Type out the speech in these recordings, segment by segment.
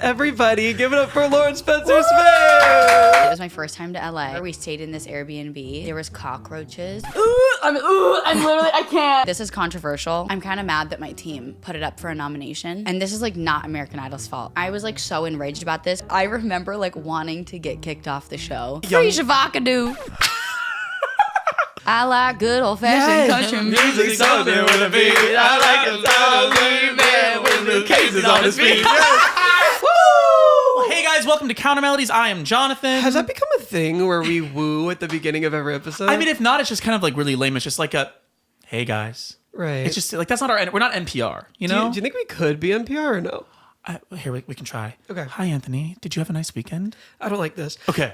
Everybody, give it up for Lauren Spencer-Smith. It was my first time to LA. We stayed in this Airbnb. There was cockroaches. I'm literally, I can't. This is controversial. I'm kind of mad that my team put it up for a nomination. And this is like not American Idol's fault. I was like so enraged about this. I remember like wanting to get kicked off the show. Free Shavakadu. I like good old-fashioned country music, something with a beat. I like a sound man with the cases on his feet. Hey guys, welcome to Counter-Melodies. I am Jonathan. Has that become a thing where we woo at the beginning of every episode? I mean, if not, it's just kind of like really lame. It's just like a, hey guys. Right. It's just like, that's not we're not NPR, you know? Do you think we could be NPR or no? Here, we can try. Okay. Hi, Anthony. Did you have a nice weekend? I don't like this. Okay.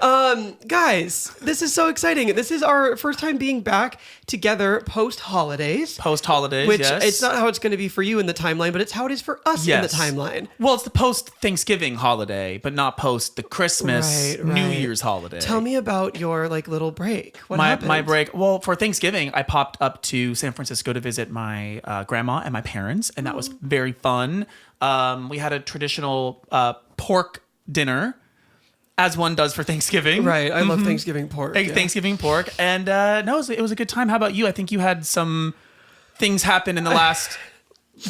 Guys, this is so exciting. This is our first time being back together post-holidays. Post-holidays, Which yes. it's not how it's going to be for you in the timeline, but it's how it is for us in the timeline. Well, it's the post-Thanksgiving holiday, but not post the Christmas, New Year's holiday. Tell me about your like little break. What happened? My break. Well, for Thanksgiving, I popped up to San Francisco to visit my grandma and my parents, and that was very fun. We had a traditional pork dinner, as one does for Thanksgiving. Right. I love Thanksgiving pork. Thanksgiving pork. And no, it was a good time. How about you? I think you had some things happen in the last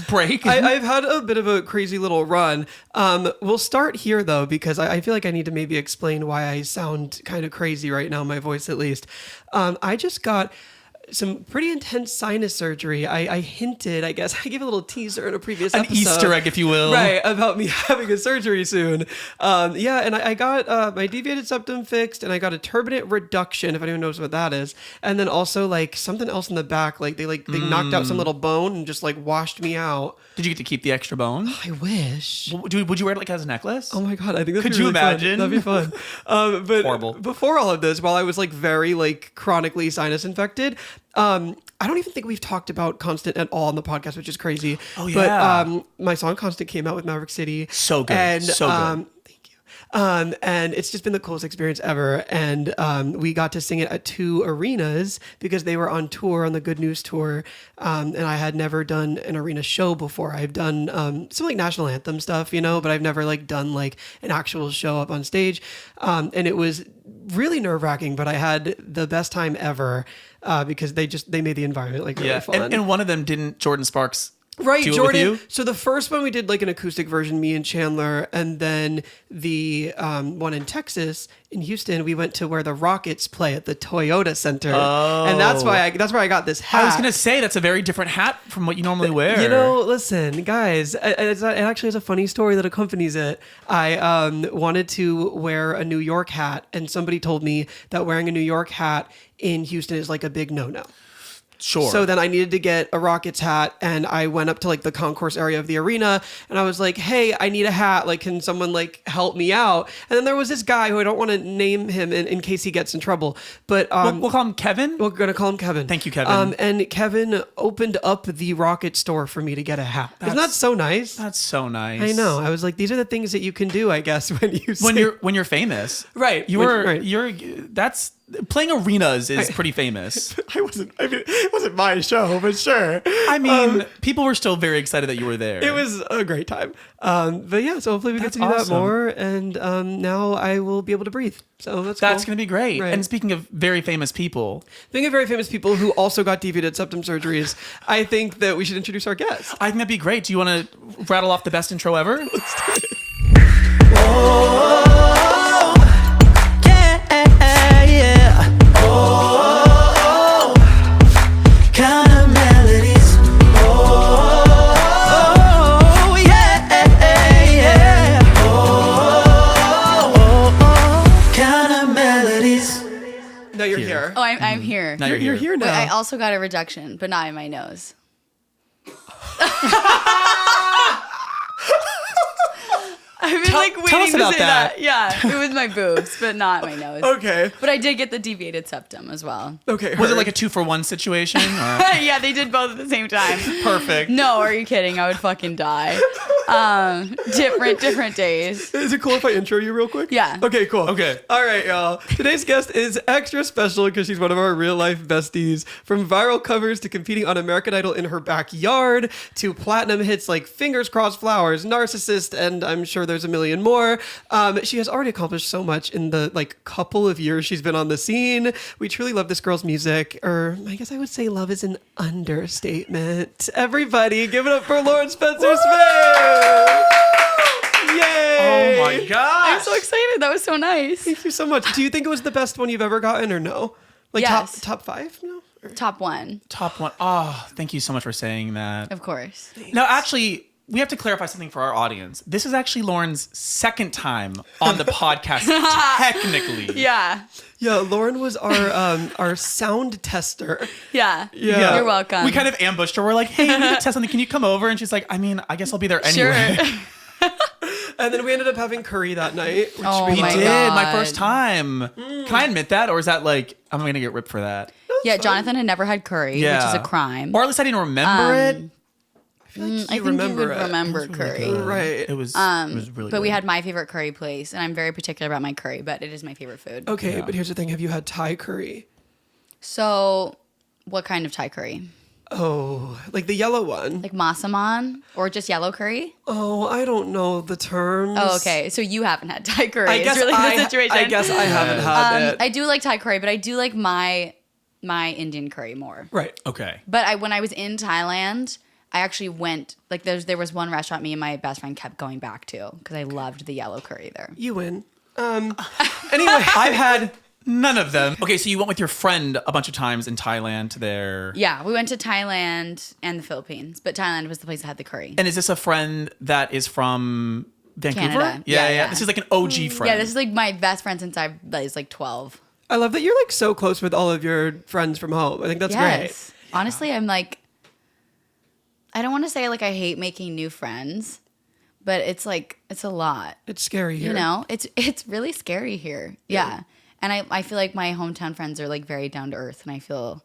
break. I've had a bit of a crazy little run. We'll start here, though, because I feel like I need to maybe explain why I sound kind of crazy right now, my voice at least. I just got some pretty intense sinus surgery. I hinted, I guess, I gave a little teaser in a previous episode. An Easter egg, if you will. Right, about me having a surgery soon. And I got my deviated septum fixed, and I got a turbinate reduction, if anyone knows what that is. And then also, like, something else in the back, like, they knocked out some little bone and just, like, washed me out. Did you get to keep the extra bone? I wish. Would you wear it, like, as a necklace? Oh, my God, I think that's Could really you imagine? Fun. That'd be fun. But horrible. Before all of this, while I was, like, very, like, chronically sinus infected, I don't even think we've talked about Constant at all on the podcast, which is crazy. Oh, yeah. But my song Constant came out with Maverick City. So good. And, so good. Thank you. And it's just been the coolest experience ever. And we got to sing it at 2 arenas because they were on tour, on the Good News tour. And I had never done an arena show before. I've done some like national anthem stuff, you know, but I've never like done like an actual show up on stage. And it was really nerve-wracking, but I had the best time ever because they made the environment like really fun. And one of them didn't Jordan Sparks. Right, do it Jordan. with you? So the first one we did like an acoustic version, me and Chandler, and then the one in Texas, in Houston, we went to where the Rockets play at the Toyota Center, and that's where I got this hat. I was gonna say that's a very different hat from what you normally wear. You know, listen, guys, it actually has a funny story that accompanies it. I wanted to wear a New York hat, and somebody told me that wearing a New York hat in Houston is like a big no-no. Sure. So then I needed to get a Rockets hat, and I went up to like the concourse area of the arena, and I was like, hey, I need a hat. Like, can someone like help me out? And then there was this guy who I don't want to name him in case he gets in trouble, but we'll call him Kevin. We're going to call him Kevin. Thank you, Kevin. And Kevin opened up the Rocket store for me to get a hat. Isn't that so nice? That's so nice. I know. I was like, these are the things that you can do, I guess, when you're famous. Right. That's playing arenas is pretty famous. It wasn't my show, but sure. I mean, people were still very excited that you were there. It was a great time. But yeah, so hopefully we get to do that more. And now I will be able to breathe. So that's going to be great. Right. And speaking of very famous people. Speaking of very famous people who also got deviated septum surgeries, I think that we should introduce our guest. I think that'd be great. Do you want to rattle off the best intro ever? Let's do it. Oh, yeah. Oh, Counter-Melodies. Oh, yeah. Oh, Counter-Melodies. Now you're here. Oh, I'm here. Now You're here now. Wait, I also got a reduction, but not in my nose. I've been like tell waiting us to about say that. that. Yeah, it was my boobs, but not my nose. Okay. But I did get the deviated septum as well. Okay. Was it like a 2-for-1 situation? Or? Yeah, they did both at the same time. Perfect. No, are you kidding? I would fucking die. Different days. Is it cool if I intro you real quick? Yeah. Okay, cool. Okay. All right, y'all. Today's guest is extra special because she's one of our real life besties. From viral covers to competing on American Idol in her backyard to platinum hits like Fingers Crossed Flowers, Narcissist, and I'm sure sure there's a million more. She has already accomplished so much in the like couple of years she's been on the scene. We truly love this girl's music, or I guess I would say love is an understatement. Everybody, give it up for Lauren Spencer-Smith! Yay! Oh my gosh. I'm so excited. That was so nice. Thank you so much. Do you think it was the best one you've ever gotten, or no? Like Yes. top 5? No? Or- Top one, Top one. Oh, thank you so much for saying that. of course. Now, actually, we have to clarify something for our audience. This is actually Lauren's second time on the podcast, technically. Yeah. Yeah, Lauren was our sound tester. Yeah. Yeah. You're welcome. We kind of ambushed her. We're like, hey, we need to test something. Can you come over? And she's like, I mean, I guess I'll be there anyway. Sure. And then we ended up having curry that night. Which Oh we We my did, God. my first time. Can I admit that? Or is that like, I'm going to get ripped for that? Yeah, Jonathan had never had curry, Yeah. which is a crime. Or at least I didn't remember it. I feel like I you think remember you would it. remember curry. Right. It was really But we good. had my favorite curry place, and I'm very particular about my curry, but it is my favorite food. Okay, but here's the thing. Have you had Thai curry? So, what kind of Thai curry? Oh, like the yellow one. Like masaman or just yellow curry? Oh, I don't know the terms. Oh, okay. So you haven't had Thai curry. I guess is really I, the situation. I guess I haven't had it. I do like Thai curry, but I do like my Indian curry more. Right. Okay. But when I was in Thailand, I actually went like there was one restaurant me and my best friend kept going back to because I loved the yellow curry there. You win. Anyway, I've had none of them. Okay, so you went with your friend a bunch of times in Thailand to their... Yeah, we went to Thailand and the Philippines, but Thailand was the place that had the curry. And is this a friend that is from Vancouver? Canada. Yeah, Yeah, yeah. This is like an OG friend. Yeah, this is like my best friend since I was like 12. I love that you're like so close with all of your friends from home. I think that's great. Honestly, I'm like, I don't want to say like I hate making new friends, but it's like, it's a lot. It's scary here. You know, it's really scary here. Yeah. And I feel like my hometown friends are like very down to earth, and I feel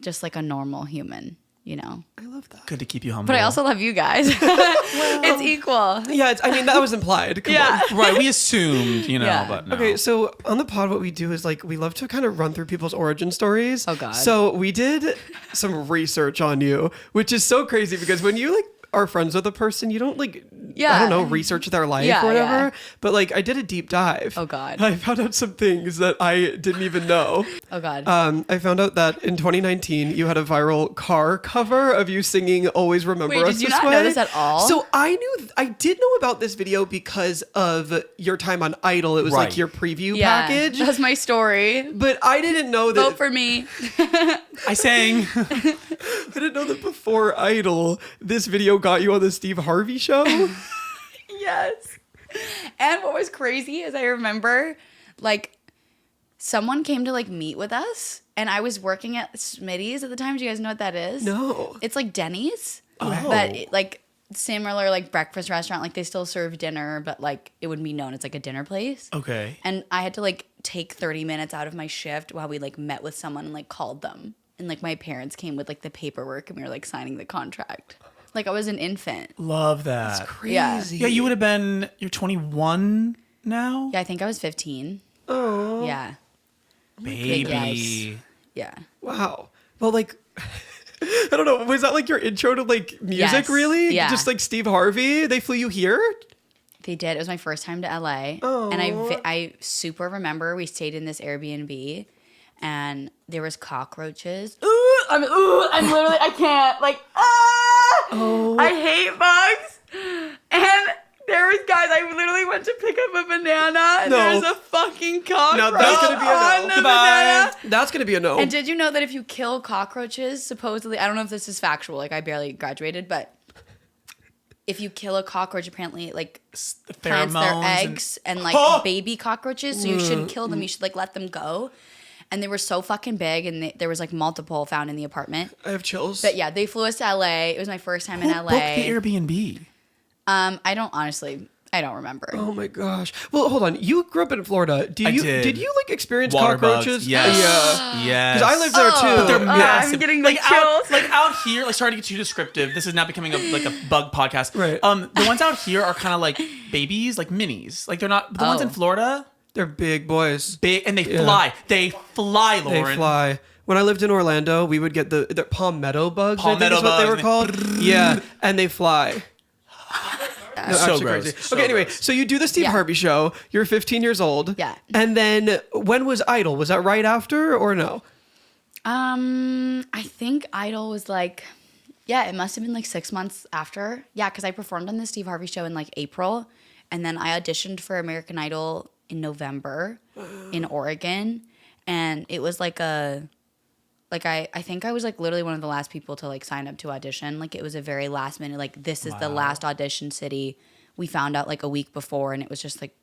just like a normal human, you know. I love that. Good to keep you humble. But I also love you guys. It's equal. Yeah, I mean, that was implied. Come on. Right, we assumed, you know, Yeah. but no. Okay, so on the pod, what we do is like we love to kind of run through people's origin stories. Oh, God. So we did some research on you, which is so crazy because when you like are friends with a person, you don't like I don't know, research their life Yeah, or whatever. yeah. But like I did a deep dive. Oh, God. I found out some things that I didn't even know. Oh, God. I found out that in 2019 you had a viral car cover of you singing "Always Remember Wait, Us did you This not Way." know this at all? So I did know about this video because of your time on Idol. It was Right. like your preview Yeah, package. that's my story. But I didn't know that. Vote for me. I sang. I didn't know that before Idol, this video got you on the Steve Harvey show. Yes. And what was crazy is I remember like someone came to like meet with us, and I was working at Smitty's at the time. Do you guys know what that is? No. It's like Denny's, Oh. but like similar like breakfast restaurant. Like they still serve dinner, but like it would be known as like a dinner place. Okay. And I had to like take 30 minutes out of my shift while we like met with someone and like called them. And like my parents came with like the paperwork, and we were like signing the contract. Like I was an infant. Love that. Crazy. Yeah, you would have been, you're 21 now? Yeah, I think I was 15. Oh. Yeah. Baby. Yes. Yeah. Wow. Well, like, I don't know. Was that like your intro to like music, Yes. really? Yeah. Just like Steve Harvey? They flew you here? They did. It was my first time to LA. And I super remember we stayed in this Airbnb, and there was cockroaches. I'm literally, I can't. Like, I hate bugs. And there was guys, I literally went to pick up a banana, and No. there was a fucking cockroach Now that's going to be a on no. the Goodbye. banana. That's going to be a no. And did you know that if you kill cockroaches, supposedly, I don't know if this is factual, like I barely graduated, but if you kill a cockroach, apparently it like The plants their pheromones eggs and like baby cockroaches, so you shouldn't kill them. You should like let them go. And they were so fucking big, and there was like multiple found in the apartment. I have chills. But yeah, they flew us to LA. It was my first time in Who LA. booked the Airbnb? I don't remember. Oh my gosh. Well, hold on. You grew up in Florida. I did. Did you like experience Water cockroaches? bugs. Yes. Yeah. Yes. Because I lived there too. But they're massive. I'm getting like the chills. out here. Like, sorry to get too descriptive. This is now becoming like a bug podcast. Right. The ones out here are kind of like babies, like minis. Like they're not the ones in Florida. They're big boys. Big, and they fly. They fly, They Lauren. fly. When I lived in Orlando, we would get the palmetto bugs. I think Palmetto is what they bugs. were called. Yeah, and they fly. No, So absolutely gross. crazy. So Okay, anyway, gross. so you do the Steve Yeah. Harvey show. You're 15 years old. Yeah. And then when was Idol? Was that right after or no? I think Idol was like, yeah, it must have been like 6 months after. Yeah, because I performed on the Steve Harvey show in like April, and then I auditioned for American Idol in November in Oregon, and it was like I think I was like literally one of the last people to like sign up to audition. Like it was a very last minute, like this is the last audition city. We found out like a week before, and it was just like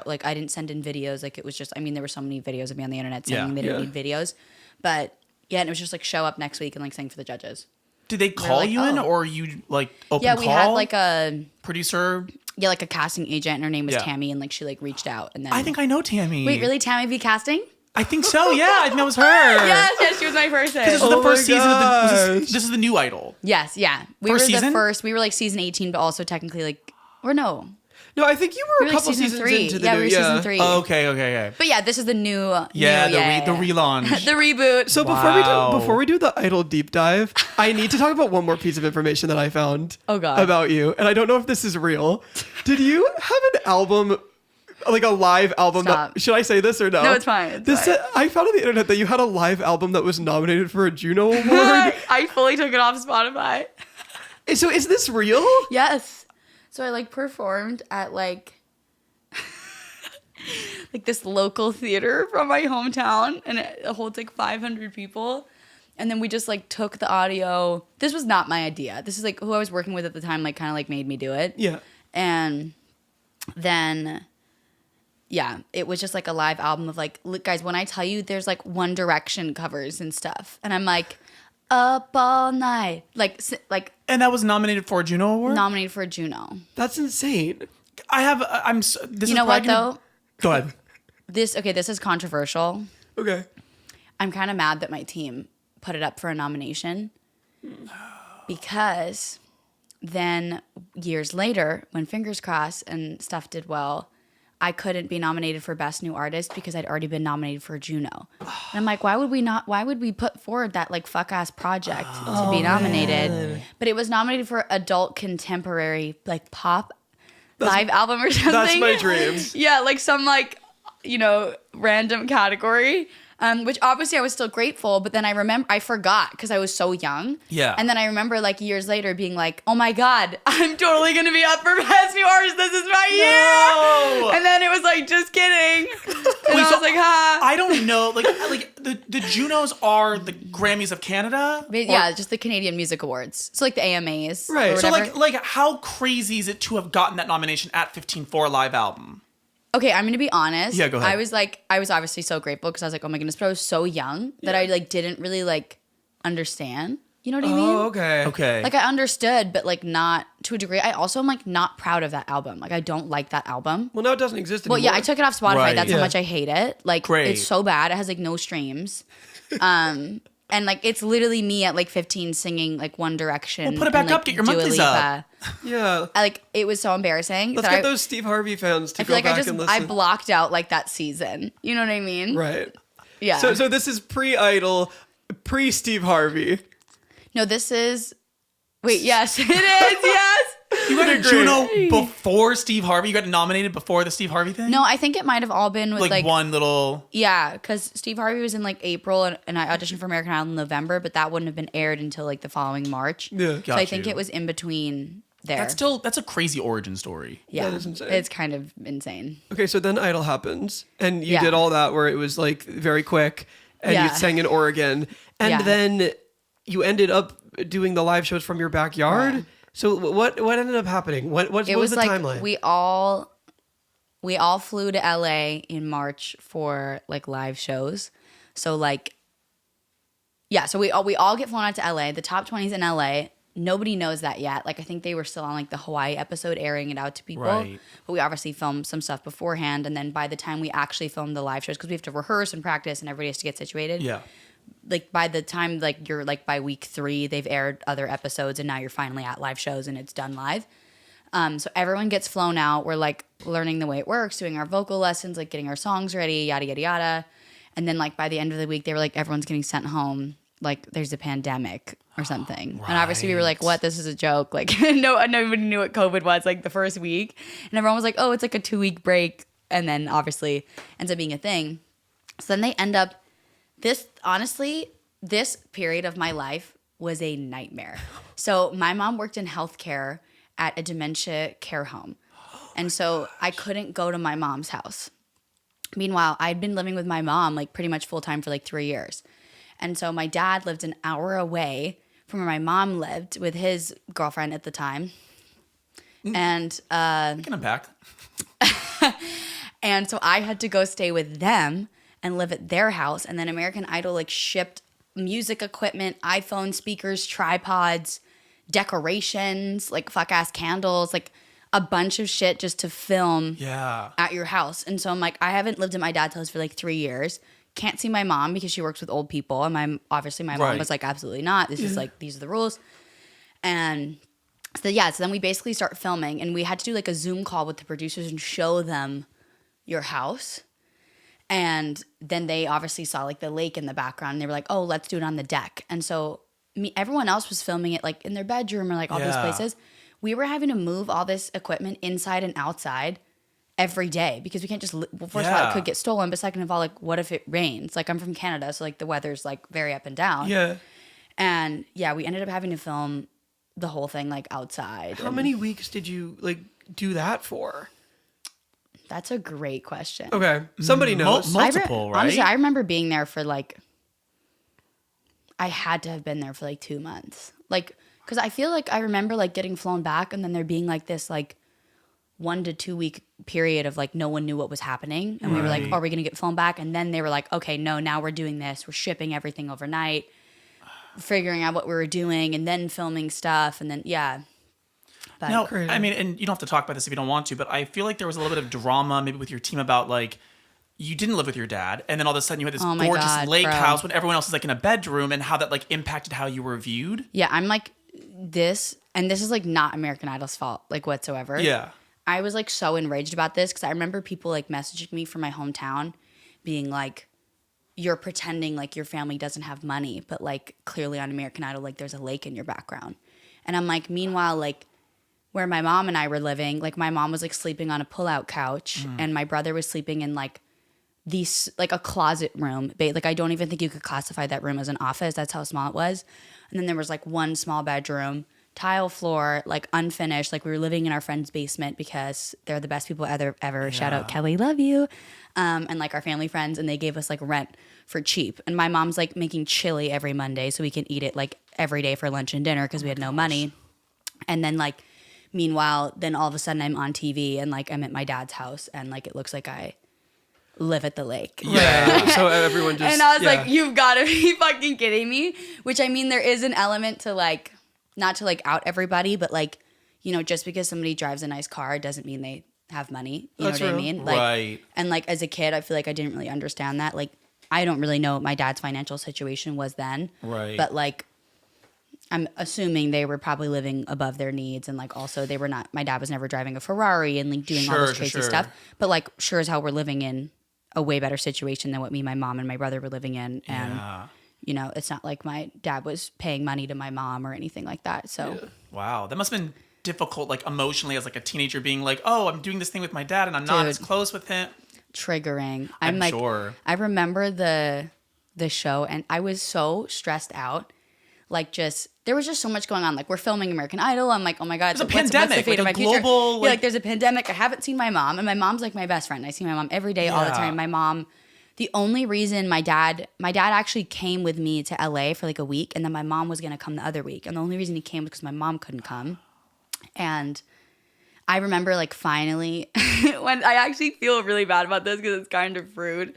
like I didn't send in videos. Like it was just, I mean, there were so many videos of me on the internet saying Yeah. they didn't need videos, but yeah, and it was just like show up next week and like sing for the judges. Did they call like, you in, oh. or you like open Yeah, call? we had like a producer. like a casting agent, and her name was Yeah. Tammy, and like she like reached out, and then I think I know Tammy. wait, really, Tammy V casting? I think so. Yeah, I think that was her. Yes, she was my person. This is Oh the my first season. gosh. This is the new Idol. Yes, yeah, we First were season? the first. We were like season 18, but also technically like, or no, No, I think you were we a were like couple season seasons 3. into the Yeah, new, we were season 3. Oh, okay. But yeah, this is the new. Yeah, new, the relaunch. the reboot. So Wow. before we do the Idol deep dive, I need to talk about one more piece of information that I found Oh, God. about you. And I don't know if this is real. Did you have an album, like a live album? Stop. Should I say this or no? No, it's fine, it's This fine. I found on the internet that you had a live album that was nominated for a Juno Award. I fully took it off Spotify. So is this real? Yes. So I like performed at like like this local theater from my hometown, and it holds like 500 people. And then we just like took the audio. This was not my idea. This is like who I was working with at the time, like kind of like made me do it. Yeah. And then yeah, it was just like a live album of like, look, guys, when I tell you there's like One Direction covers and stuff, and I'm like, up all night, like And that was nominated for a Juno Award. nominated for a Juno. That's insane. I have. I'm. This You is know what probably gonna- though? Go ahead. This is controversial. Okay. I'm kind of mad that my team put it up for a nomination because then years later, when Fingers Crossed and stuff did well, I couldn't be nominated for Best New Artist because I'd already been nominated for a Juno. And I'm like, why would we put forward that like fuck ass project to be nominated? Man. But it was nominated for adult contemporary like pop live album or something. That's my dream. Yeah, like some like, you know, random category. Which obviously I was still grateful, but then I forgot because I was so young. Yeah. And then I remember like years later being like, oh my God, I'm totally going to be up for Best New Artist. This is my No! year. And then it was like, just kidding. And I was so like, ha. I don't know. Like the Junos are the Grammys of Canada. But yeah, just the Canadian Music Awards. So like the AMAs. Right. Or So whatever. like how crazy is it to have gotten that nomination at 15 for a live album? Okay, I'm gonna be honest. Yeah, go ahead. I was obviously so grateful because I was like, oh my goodness, but I was so young that I like didn't really like understand. You know what I mean? Oh, okay. Okay. Like I understood, but like not to a degree. I also am like not proud of that album. Like I don't like that album. Well, now it doesn't exist anymore. Well, yeah, I took it off Spotify. Right. That's Yeah. how much I hate it. Like Great. it's so bad. It has like no streams. And like it's literally me at like 15 singing like One Direction. Well, put it back and, like, up, get your Dua monthlies Lipa. Yeah. It was so embarrassing. Let's that get I- those Steve Harvey fans to I feel go like back and listen. I blocked out like that season. You know what I mean? Right. Yeah. So this is pre-Idol, pre-Steve Harvey. No, this is. Wait, yes, it is. Yes. You got a Agree. Juno before Steve Harvey? You got nominated before the Steve Harvey thing? No, I think it might have all been with Like, like one little. yeah, because Steve Harvey was in like April and I auditioned for American Idol in November, but that wouldn't have been aired until like the following March. Yeah. So I Got think you. it was in between there. That's a crazy origin story. yeah, That is insane. it's kind of insane. Okay, so then Idol happens, and you Yeah. did all that where it was like very quick, and you Yeah. sang in Oregon, and Yeah. then you ended up doing the live shows from your backyard. Yeah. So what ended up happening? What was It was the like timeline? we all flew to LA in March for like live shows. So like yeah, so we all get flown out to LA. The top 20's in LA. Nobody knows that yet. Like I think they were still on like the Hawaii episode airing it out to people. Right. But we obviously filmed some stuff beforehand, and then by the time we actually filmed the live shows, because we have to rehearse and practice and everybody has to get situated. Yeah. Like by the time like you're like by week 3, they've aired other episodes and now you're finally at live shows and it's done live. So everyone gets flown out. We're like learning the way it works, doing our vocal lessons, like getting our songs ready, yada yada yada. And then like by the end of the week, they were like everyone's getting sent home. like there's a pandemic or something. And obviously we were like, what? This is a joke. Like nobody knew what COVID was like the first week. And everyone was like, oh, it's like a 2-week break. And then obviously ends up being a thing. So then they end up, this period of my life was a nightmare. So my mom worked in healthcare at a dementia care home. And so I couldn't go to my mom's house. Meanwhile, I'd been living with my mom like pretty much full time for like 3 years. And so my dad lived an hour away from where my mom lived with his girlfriend at the time. And We can unpack. and so I had to go stay with them and live at their house. And then American Idol like shipped music equipment, iPhone speakers, tripods, decorations, like fuck ass candles, like a bunch of shit just to film at your house. And so I'm like, I haven't lived at my dad's house for like 3 years. Can't see my mom because she works with old people. And my mom was like, absolutely not. This is like, these are the rules. And so then we basically start filming, and we had to do like a Zoom call with the producers and show them your house. And then they obviously saw like the lake in the background, and they were like, oh, let's do it on the deck. And so everyone else was filming it like in their bedroom or like all these places. We were having to move all this equipment inside and outside every day because we can't just, first of all, it could get stolen. But second of all, like, what if it rains? Like, I'm from Canada, so like the weather's like very up and down. Yeah. And we ended up having to film the whole thing like outside. How many weeks did you like do that for? That's a great question. Okay. Somebody knows. Multiple, right? Honestly, I remember being there for like, I had to have been there for like 2 months. Like, because I feel like I remember like getting flown back, and then there being like this like 1 to 2 week period of like no one knew what was happening. And we were like, are we going to get flown back? And then they were like, okay, no, now we're doing this. We're shipping everything overnight, figuring out what we were doing, and then filming stuff. And then, But No, I mean, and you don't have to talk about this if you don't want to, but I feel like there was a little bit of drama maybe with your team about like, you didn't live with your dad, and then all of a sudden you had this gorgeous God, lake bro. house when everyone else is like in a bedroom, and how that like impacted how you were viewed. Yeah, I'm like this, and this is like not American Idol's fault, like whatsoever. Yeah. I was like so enraged about this because I remember people like messaging me from my hometown being like, you're pretending like your family doesn't have money, but like clearly on American Idol, like there's a lake in your background. And I'm like, meanwhile, like where my mom and I were living, like my mom was like sleeping on a pull-out couch, and my brother was sleeping in like these like a closet room. Like I don't even think you could classify that room as an office. That's how small it was. And then there was like one small bedroom, tile floor, like unfinished. Like we were living in our friend's basement because they're the best people ever. Yeah. Shout out Kelly, love you. And like our family friends, and they gave us like rent for cheap. And my mom's like making chili every Monday so we can eat it like every day for lunch and dinner because we had no money. And then like meanwhile, then all of a sudden I'm on TV and like I'm at my dad's house, and like it looks like I live at the lake. Yeah. So everyone just. And I was like, you've got to be fucking kidding me. Which I mean, there is an element to like, not to like out everybody, but like, you know, just because somebody drives a nice car doesn't mean they have money. You That's know what real. I mean? Like, Right. And like as a kid, I feel like I didn't really understand that. Like, I don't really know what my dad's financial situation was then. Right. But like, I'm assuming they were probably living above their needs, and like also they were not. My dad was never driving a Ferrari and like doing all this crazy stuff. But like, sure as hell, we're living in a way better situation than what me, my mom, and my brother were living in. And you know, it's not like my dad was paying money to my mom or anything like that. So Wow, that must have been difficult, like emotionally, as like a teenager, being like, "Oh, I'm doing this thing with my dad, and I'm not as close with him." triggering. I'm like, sure. I remember the show, and I was so stressed out. Like, just there was just so much going on. Like, we're filming American Idol. I'm like, oh my god, There's a what's the pandemic, fate of like my a future? global, Yeah, like- like there's a pandemic. I haven't seen my mom, and my mom's like my best friend. I see my mom every day, all the Yeah. time. My mom. The only reason my dad actually came with me to LA for like a week, and then my mom was gonna come the other week. And the only reason he came was because my mom couldn't come. And I remember like finally, when I actually feel really bad about this because it's kind of rude,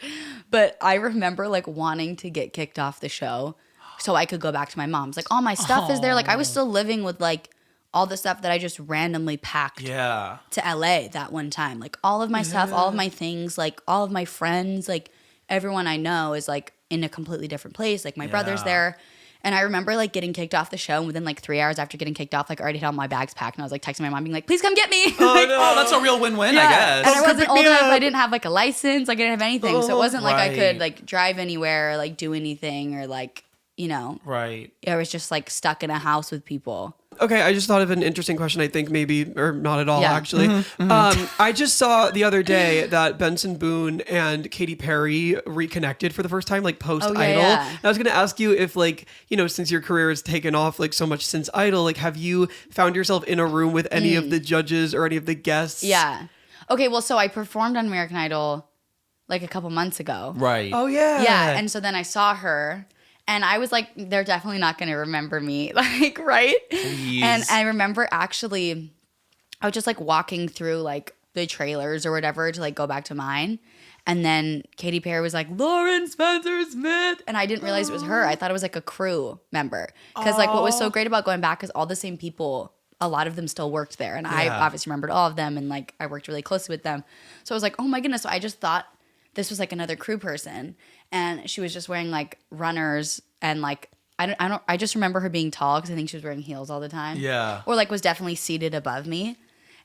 but I remember like wanting to get kicked off the show so I could go back to my mom's. Like all my stuff is there. Like I was still living with like all the stuff that I just randomly packed Yeah. to LA that one time. Like all of my stuff, all of my things, like all of my friends, like everyone I know is like in a completely different place. Like my brother's there. And I remember like getting kicked off the show, and within like 3 hours after getting kicked off, like I already had all my bags packed, and I was like texting my mom being like, please come get me. Like, Oh, that's a real win-win, I guess. and I wasn't pick old me enough. up. I didn't have like a license. Like I didn't have anything. So it wasn't like I Right. could like drive anywhere or like do anything or like you know, Right. I was just like stuck in a house with people. Okay, I just thought of an interesting question. I think maybe, or not at all, Yeah. actually. I just saw the other day that Benson Boone and Katy Perry reconnected for the first time, like post Idol. yeah. And I was going to ask you if, like, you know, since your career has taken off like so much since Idol, like, have you found yourself in a room with any of the judges or any of the guests? Yeah. Okay, well, so I performed on American Idol like a couple months ago. Right. Oh yeah. Yeah, and so then I saw her, and I was like, they're definitely not going to remember me, like, right? Please. And I remember actually, I was just like walking through like the trailers or whatever to like go back to mine. And then Katy Perry was like, Lauren Spencer Smith. And I didn't realize it was her. I thought it was like a crew member. Because like what was so great about going back is all the same people, a lot of them still worked there. And I obviously remembered all of them. And like I worked really closely with them. So I was like, oh my goodness. So I just thought this was like another crew person. And she was just wearing like runners and like, I just remember her being tall because I think she was wearing heels all the time. Yeah. Or like was definitely seated above me.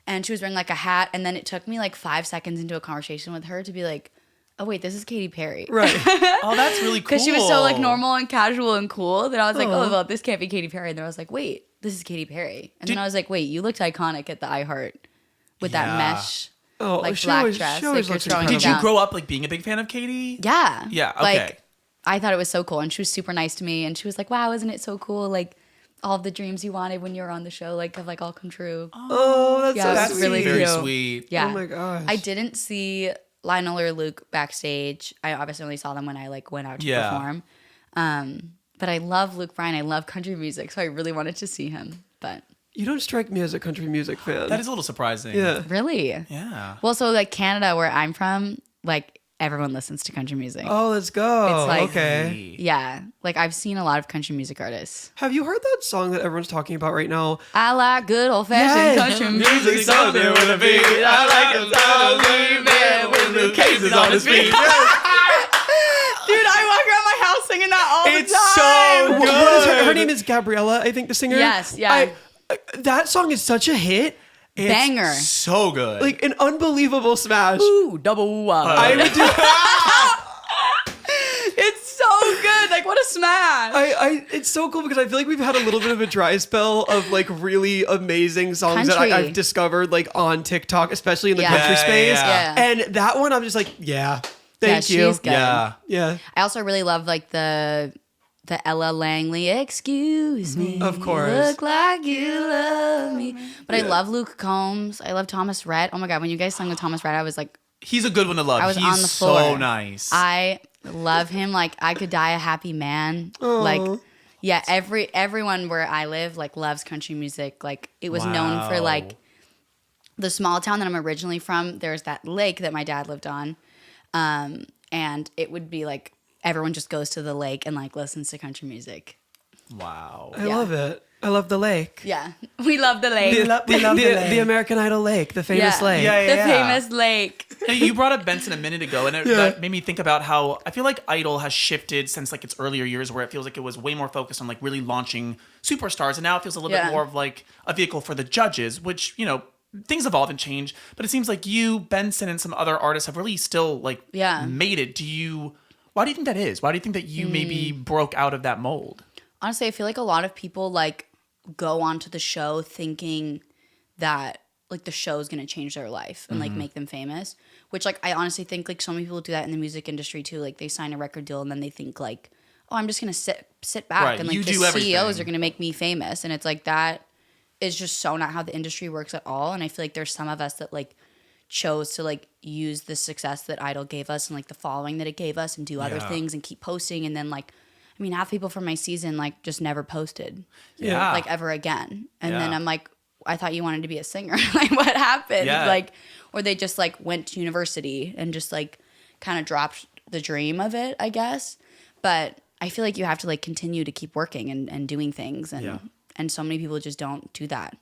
And she was wearing like a hat. And then it took me like 5 seconds into a conversation with her to be like, oh wait, this is Katy Perry. Right. Oh, that's really cool. Because she was so like normal and casual and cool that I was like, oh, well, this can't be Katy Perry. And then I was like, wait, this is Katy Perry. And then I was like, wait, you looked iconic at the iHeart with that mesh. Oh, like she black always, dress. she always like, looks you're throwing incredible. Did you down. grow up like being a big fan of Katy? Yeah. Yeah, okay. Like, I thought it was so cool. And she was super nice to me. And she was like, wow, isn't it so cool? Like, all of the dreams you wanted when you were on the show, like, have like all come true. Oh, that's Yeah, so that's sweet. really Very cute. sweet. Yeah. Oh my gosh. I didn't see Lionel or Luke backstage. I obviously only saw them when I like went out to Yeah. perform. But I love Luke Bryan. I love country music. So I really wanted to see him. But You don't strike me as a country music fan. That is a little surprising. Yeah. really? Yeah. Well, so like Canada, where I'm from, like everyone listens to country music. Oh, let's go. It's like- okay. Yeah. Like I've seen a lot of country music artists. Have you heard that song that everyone's talking about right now? I like good old fashioned Yes. country music. something with a beat. I like a song man with the cases on his feet. Dude, I walk around my house singing that all It's the time. so What is her good. name is Gabriella, I think, the singer. Yes, yeah. That song is such a hit. Banger. So good. Like an unbelievable smash. Ooh, double wow. I would do. It's so good. Like, what a smash. It's so cool because I feel like we've had a little bit of a dry spell of like really amazing songs that Country. I've discovered like on TikTok, especially in the Yeah. country Yeah, space. yeah. Yeah. And that one, I'm just like, yeah, thank Yeah, you. she's good. yeah. Yeah, I also really love like the Ella Langley, excuse me. Of course. Look like you love me. But I love Luke Combs. I love Thomas Rhett. Oh my God, when you guys sung with Thomas Rhett, I was like, He's a good one to love. I was He's on the so floor. nice. I love him. Like, I could die a happy man. Like, yeah, everyone where I live like loves country music. Like, it was known for Wow. like the small town that I'm originally from. There's that lake that my dad lived on, and it would be like everyone just goes to the lake and like listens to country music. Wow. I Yeah. love it. I love the lake. Yeah, we love the lake. The, we love the lake. the American Idol lake, the famous lake. Yeah, the yeah. famous lake. Hey, you brought up Benson a minute ago, and that made me think about how I feel like Idol has shifted since like its earlier years, where it feels like it was way more focused on like really launching superstars, and now it feels a little bit Yeah. more of like a vehicle for the judges, which things evolve and change. But it seems like you, Benson, and some other artists have really still like made it. Why do you think that is? Why do you think that you maybe broke out of that mold? Honestly, I feel like a lot of people like go onto the show thinking that like the show is going to change their life and like make them famous, which like I honestly think like so many people do that in the music industry too. Like they sign a record deal and then they think like, oh, I'm just going to sit back Right, and like you the do CEOs everything. are going to make me famous. And it's like that is just so not how the industry works at all. And I feel like there's some of us that like chose to like use the success that Idol gave us and like the following that it gave us and do other Yeah. things and keep posting. And then like, I mean, half people from my season like just never posted Yeah. like ever again. And then Yeah. I'm like, I thought you wanted to be a singer. Like what happened? Yeah. Like, or they just like went to university and just like kind of dropped the dream of it, I guess. But I feel like you have to like continue to keep working and doing things. And so many people just don't do that.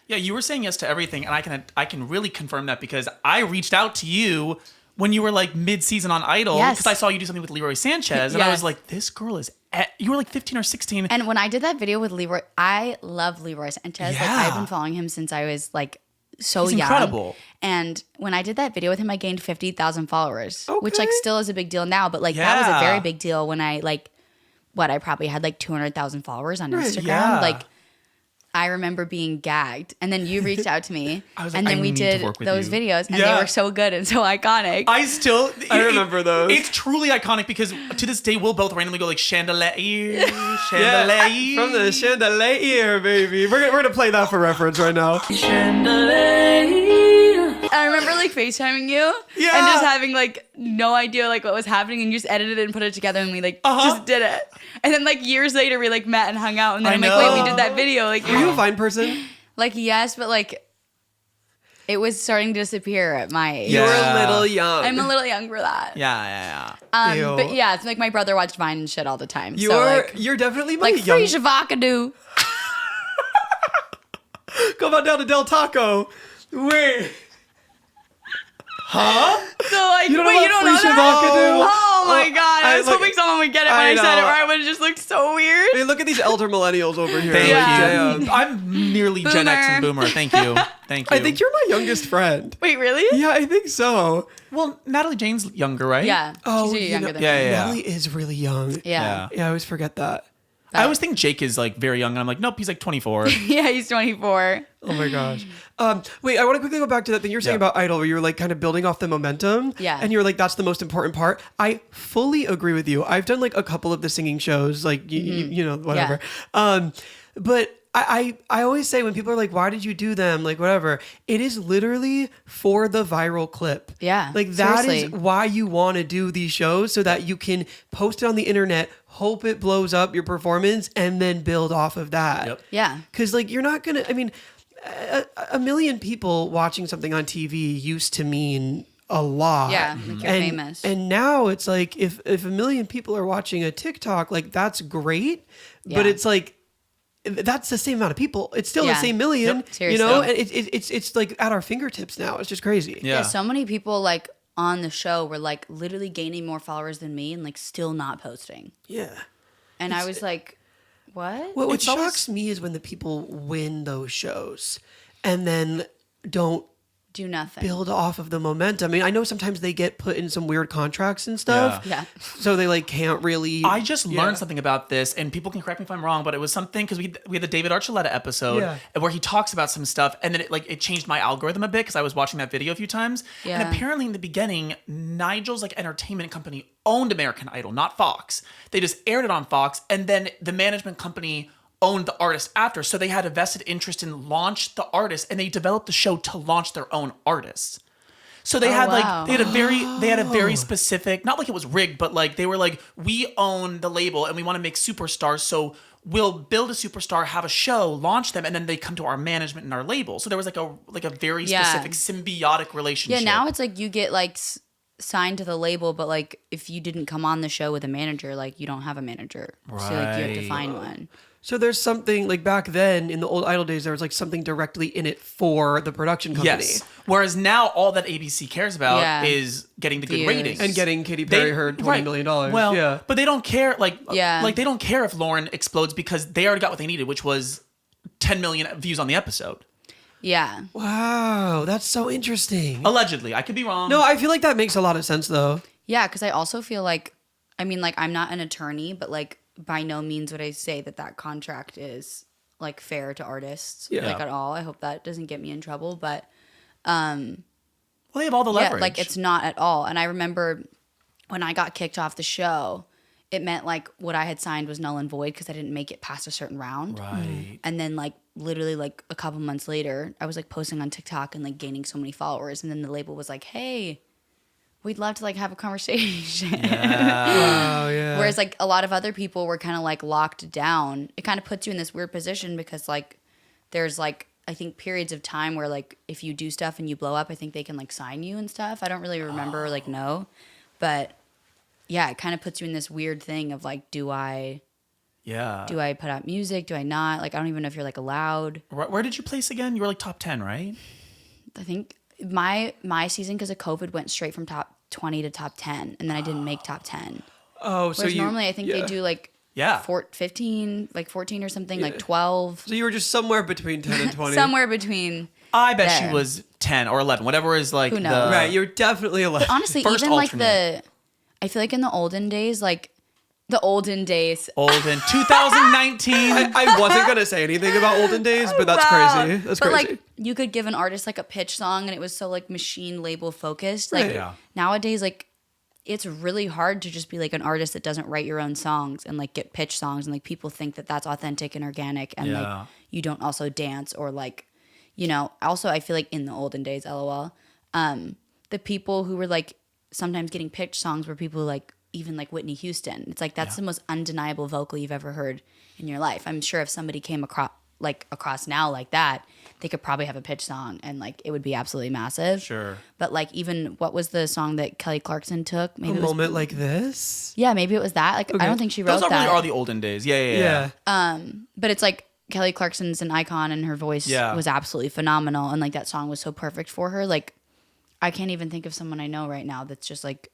Yeah, you were saying yes to everything, and I can really confirm that because I reached out to you when you were like mid-season on Idol Yes. because I saw you do something with Leroy Sanchez, and I Yes. was like, this girl is. You were like 15 or 16. And when I did that video with Leroy, I love Leroy Sanchez. Like Yeah. I've been following him since I was like so He's young. incredible. And when I did that video with him, I gained 50,000 followers, which like Okay. still is a big deal now. But like that was a Yeah. very big deal when I like I probably had like 200,000 followers on Right, Instagram. yeah. Like, I remember being gagged, and then you reached out to me, I was like, and then I we need to did work with those you. videos, and Yeah. they were so good and so iconic. I remember those. It's truly iconic because to this day we'll both randomly go like chandelier, Yeah, chandelier. from the chandelier, baby. We're gonna play that for reference right now. I remember like FaceTiming you Yeah. and just having like no idea like what was happening, and you just edited it and put it together, and we like just did it. And then like years later we like met and hung out, and then I I'm like, wait, we know. did that video. Like, Were you a Vine person? like yes, but like it was starting to disappear at my age. Yeah. You were a little young. I'm a little young for that. Yeah. Ew. But yeah, it's like my brother watched Vine and shit all the time. You're so like definitely my free young. Shavakadu. Come on down to Del Taco. Wait. Huh? So like, You don't know wait, you about don't know free that? Shavakadu? Oh my god! I was like- hoping someone would get it when I I said it, know. or I would have just looked so weird. Hey, look at these elder millennials over here. Thank Yeah. you. I'm nearly Gen X and Boomer. Thank you. Thank you. I think you're my youngest friend. Wait, really? Yeah, I think so. well, Natalie Jane's younger, right? Yeah. Oh, she's you younger know- than Yeah, me. yeah. Natalie is really young. Yeah. Yeah, I always forget that. I always think Jake is like very young, and I'm like, nope, he's like 24. Yeah, he's 24. Oh my gosh. Wait, I want to quickly go back to that thing you're saying Yeah. about Idol, where you were like kind of building off the momentum. Yeah. And you're like, that's the most important part. I fully agree with you. I've done like a couple of the singing shows, like, you know, whatever. But I always say when people are like, why did you do them? Like, whatever. It is literally for the viral clip. Yeah, Like, that is seriously. why you want to do these shows, so that you can post it on the internet, hope it blows up your performance, and then build off of that. Yep. Yeah. Because, like, you're not going to, I mean, a million people watching something on TV used to mean a lot. Yeah, like you're famous. And now it's like, if a million people are watching a TikTok, like, that's great. But Yeah. it's like, that's the same amount of people. It's still the Yeah. same million, Yep. you know? And Seriously. it's like at our fingertips now. It's just crazy. Yeah. So many people like on the show were like literally gaining more followers than me and like still not posting. Yeah. And I was like, what? What It's always- shocks me is when the people win those shows and then don't Do nothing. build off of the momentum. I mean, I know sometimes they get put in some weird contracts and stuff. Yeah. So they like can't really. I just learned something about this, and people can correct me if I'm wrong, but it was something because we had the David Archuleta episode where he talks about some stuff, and then it changed my algorithm a bit because I was watching that video a few times. Yeah. And apparently in the beginning, Nigel's like entertainment company owned American Idol, not Fox. They just aired it on Fox, and then the management company owned the artist after, so they had a vested interest in launch the artist, and they developed the show to launch their own artists. So they had wow. like they had a very specific, not like it was rigged, but like they were like, we own the label and we want to make superstars, so we'll build a superstar, have a show, launch them, and then they come to our management and our label. So there was like a very Yeah. specific symbiotic relationship. Yeah, now it's like you get like signed to the label, but like if you didn't come on the show with a manager, like you don't have a manager. So like you have to Right. find one. So there's something like back then in the old Idol days, there was like something directly in it for the production company. Yes. Whereas now all that ABC cares about Yeah. is getting the good Views. ratings. And getting Katy Perry her $20 million. Well, yeah. but they don't care. Like Yeah. they don't care if Lauren explodes because they already got what they needed, which was 10 million views on the episode. Yeah. Wow, that's so interesting. Allegedly, I could be wrong. No, I feel like that makes a lot of sense though. Yeah, because I also feel like, I mean, like I'm not an attorney, but like by no means would I say that contract is like fair to artists, Yeah. like at all. I hope that doesn't get me in trouble, but Well, they have all the yeah, leverage. like it's not at all. And I remember when I got kicked off the show, it meant like what I had signed was null and void because I didn't make it past a certain round. right. And then like literally like a couple months later, I was like posting on TikTok and like gaining so many followers, and then the label was like, "Hey, we'd love to like have a conversation." Oh yeah. Whereas like a lot of other people were kind of like locked down. It kind of puts you in this weird position because like there's like I think periods of time where like if you do stuff and you blow up, I think they can like sign you and stuff. I don't really remember or like know, but yeah, it kind of puts you in this weird thing of like, do I put out music? Do I not? Like I don't even know if you're like allowed. Where did you place again? You were like top 10, right? I think my season because of COVID went straight from top 20 to top 10, and then I didn't make top 10. Oh, so Whereas you normally I think they do like Yeah. 15, like 14 or something, like 12. So you were just somewhere between 10 and 20. Somewhere between. I bet There. she was 10 or 11, whatever is like Who knows? Right, you're definitely 11. Honestly, First even like alternate. I feel like in the olden days, like The olden days. Olden 2019. I wasn't gonna say anything about olden days, but that's Wow. crazy. That's but crazy. like you could give an artist like a pitch song and it was so like machine label focused. Like Right. Yeah. nowadays, like it's really hard to just be like an artist that doesn't write your own songs and like get pitch songs and like people think that that's authentic and organic and Yeah. like you don't also dance or like, you know, also I feel like in the olden days, LOL, the people who were like sometimes getting pitch songs were people like even like Whitney Houston. It's like that's the most undeniable vocal you've ever heard in your life. I'm sure if somebody came across now like that, they could probably have a pitch song and like it would be absolutely massive. Sure. But like even what was the song that Kelly Clarkson took? Maybe A it was, moment like this. yeah, maybe it was that. Like I don't think she wrote Those that. really are the olden days. Yeah. But it's like Kelly Clarkson's an icon and her voice Yeah. was absolutely phenomenal and like that song was so perfect for her. Like I can't even think of someone I know right now that's just like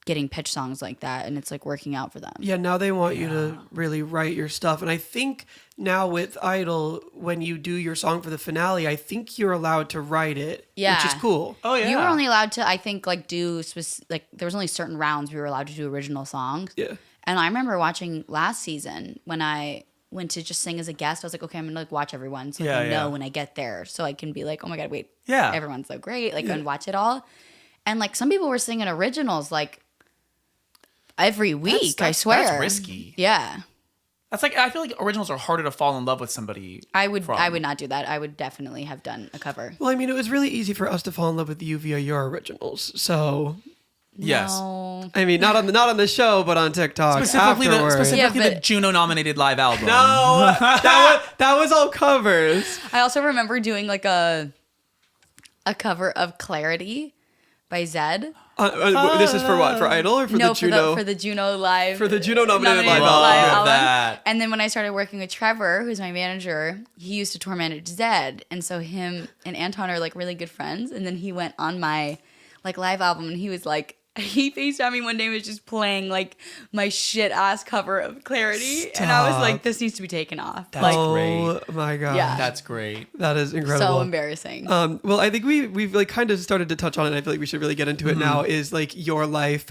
getting pitch songs like that and it's like working out for them. Yeah, now they want you to really write your stuff. And I think now with Idol, when you do your song for the finale, I think you're allowed to write it, Yeah. which is cool. Oh yeah. You were only allowed to, I think, like do like there was only certain rounds we were allowed to do original songs. Yeah. And I remember watching last season when I went to just sing as a guest. I was like, okay, I'm gonna like watch everyone so I can know when I get there, so I can be like, oh my god, wait, Yeah. everyone's so great, like and watch it all. And like some people were singing originals like every week. I swear, That's risky. Yeah, That's like I feel like originals are harder to fall in love with somebody. I would from. not do that. I would definitely have done a cover. Well, I mean, it was really easy for us to fall in love with you via your originals. So, Yes. No. I mean, not on the show, but on TikTok. Specifically, afterwards. Yeah, the but- Juno nominated live album. No, that was all covers. I also remember doing like a cover of Clarity by Zed. This is for what? For Idol or for No, the Juno? for the Juno live. For the Juno nominated live Love album. that. And then when I started working with Trevor, who's my manager, he used to tour manage Zed. And so him and Anton are like really good friends. And then he went on my like live album and he was like, he FaceTimed me one day and was just playing like my shit ass cover of Clarity. And I was like, this needs to be taken off. That's like great. Oh my god. Yeah. That's great. That is incredible. so embarrassing. Well, I think we've like kind of started to touch on it. I feel like we should really get into it now. Is like your life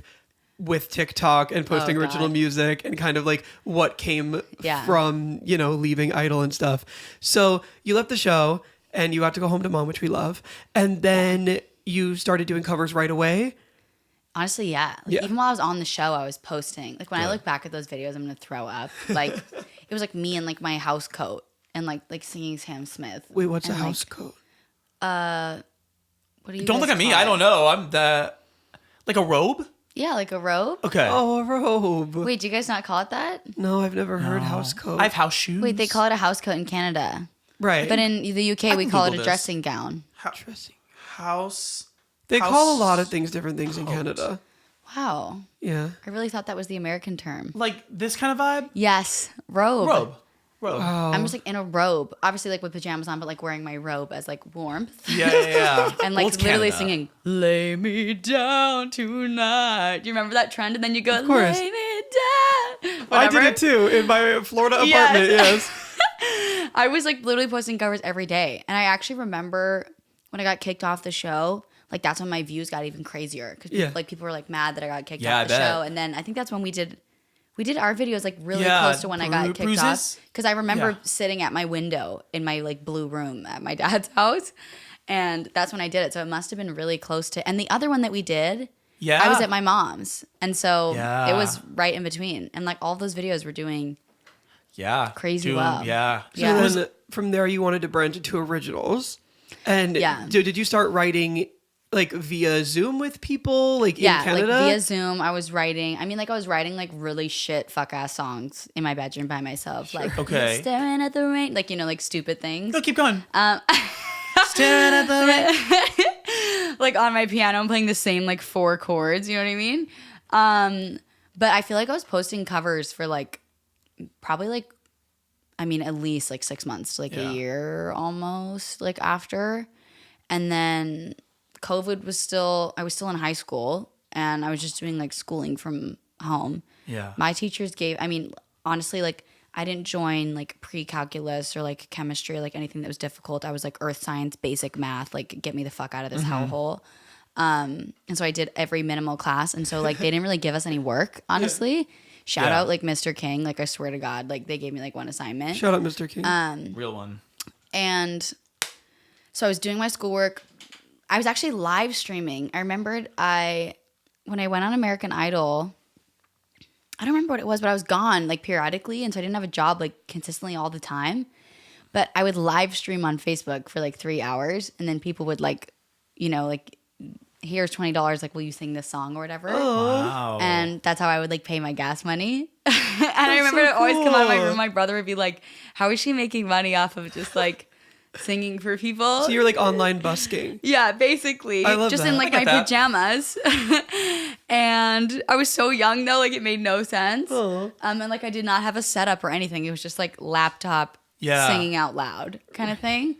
with TikTok and posting Oh, original God. music and kind of like what came Yeah. from leaving Idol and stuff. So you left the show and you got to go home to mom, which we love, and then you started doing covers right away. Honestly, yeah. Like, Yeah. even while I was on the show, I was posting. Like when I look back at those videos, I'm gonna throw up. Like it was like me in like my house coat and like singing Sam Smith. Wait, what's a And, house coat? What do you Don't guys look at me. call I it? don't know. I'm the like a robe. Yeah, like a robe. Okay. Oh, a robe. Wait, do you guys not call it that? No, I've never heard house coat. I have house shoes. Wait, they call it a house coat in Canada, right, but in the UK we can call it Google a this. dressing gown. Dressing. house. They house call a lot of things different things in coat. Canada. Wow, Yeah. I really thought that was the American term. Like this kind of vibe. Yes, robe. Robe. I'm just like in a robe, obviously like with pajamas on, but like wearing my robe as like warmth. Yeah. And Well, like it's literally Canada. singing "Lay Me Down Tonight." Do you remember that trend? And then you go course. "Lay Me Down." I Whatever. did it too in my Florida Yes. apartment. Yes. I was like literally posting covers every day, and I actually remember when I got kicked off the show. Like that's when my views got even crazier because Yeah. people were like mad that I got kicked Yeah, off the I bet. show, and then I think that's when we did our videos like really Yeah, close to when I got kicked bruises? off because I remember Yeah. sitting at my window in my like blue room at my dad's house, and that's when I did it. So it must have been really close to. And the other one that we did, Yeah. I was at my mom's, and so Yeah. it was right in between, and like all those videos were doing. Yeah. Crazy well. Yeah. So Yeah. then from there, you wanted to branch into originals. And Yeah. did you start writing like via Zoom with people like Yeah, in Canada? like via Zoom, I was writing. I mean, like I was writing like really shit fuck ass songs in my bedroom by myself, like Okay. staring at the rain, like like stupid things, No, keep going. Staring at the rain. like on my piano. I'm playing the same like 4 chords. You know what I mean? But I feel like I was posting covers for like probably like, I mean, at least like 6 months to like Yeah. a year almost like after, and then COVID was I was still in high school and I was just doing like schooling from home. Yeah. My teachers I mean, honestly, like I didn't join like pre-calculus or like chemistry or like anything that was difficult. I was like earth science, basic math, like get me the fuck out of this hellhole. And so I did every minimal class. And so like they didn't really give us any work, honestly. Shout out like Mr. King. Like I swear to God, like they gave me like one assignment. Shout out Mr. King. Real one. And so I was doing my schoolwork. I was actually live streaming. I remembered when I went on American Idol, I don't remember what it was, but I was gone like periodically. And so I didn't have a job like consistently all the time. But I would live stream on Facebook for like 3 hours. And then people would like, you know, like, here's $20. Like, will you sing this song or whatever? Wow. And that's how I would like pay my gas money. And I remember it always come out of my room. My brother would be like, how is she making money off of just like singing for people? So you're like online busking. Yeah, basically. I love just that. in like I my get that. pajamas. And I was so young though, like it made no sense. And like I did not have a setup or anything. It was just like laptop singing out loud kind of thing.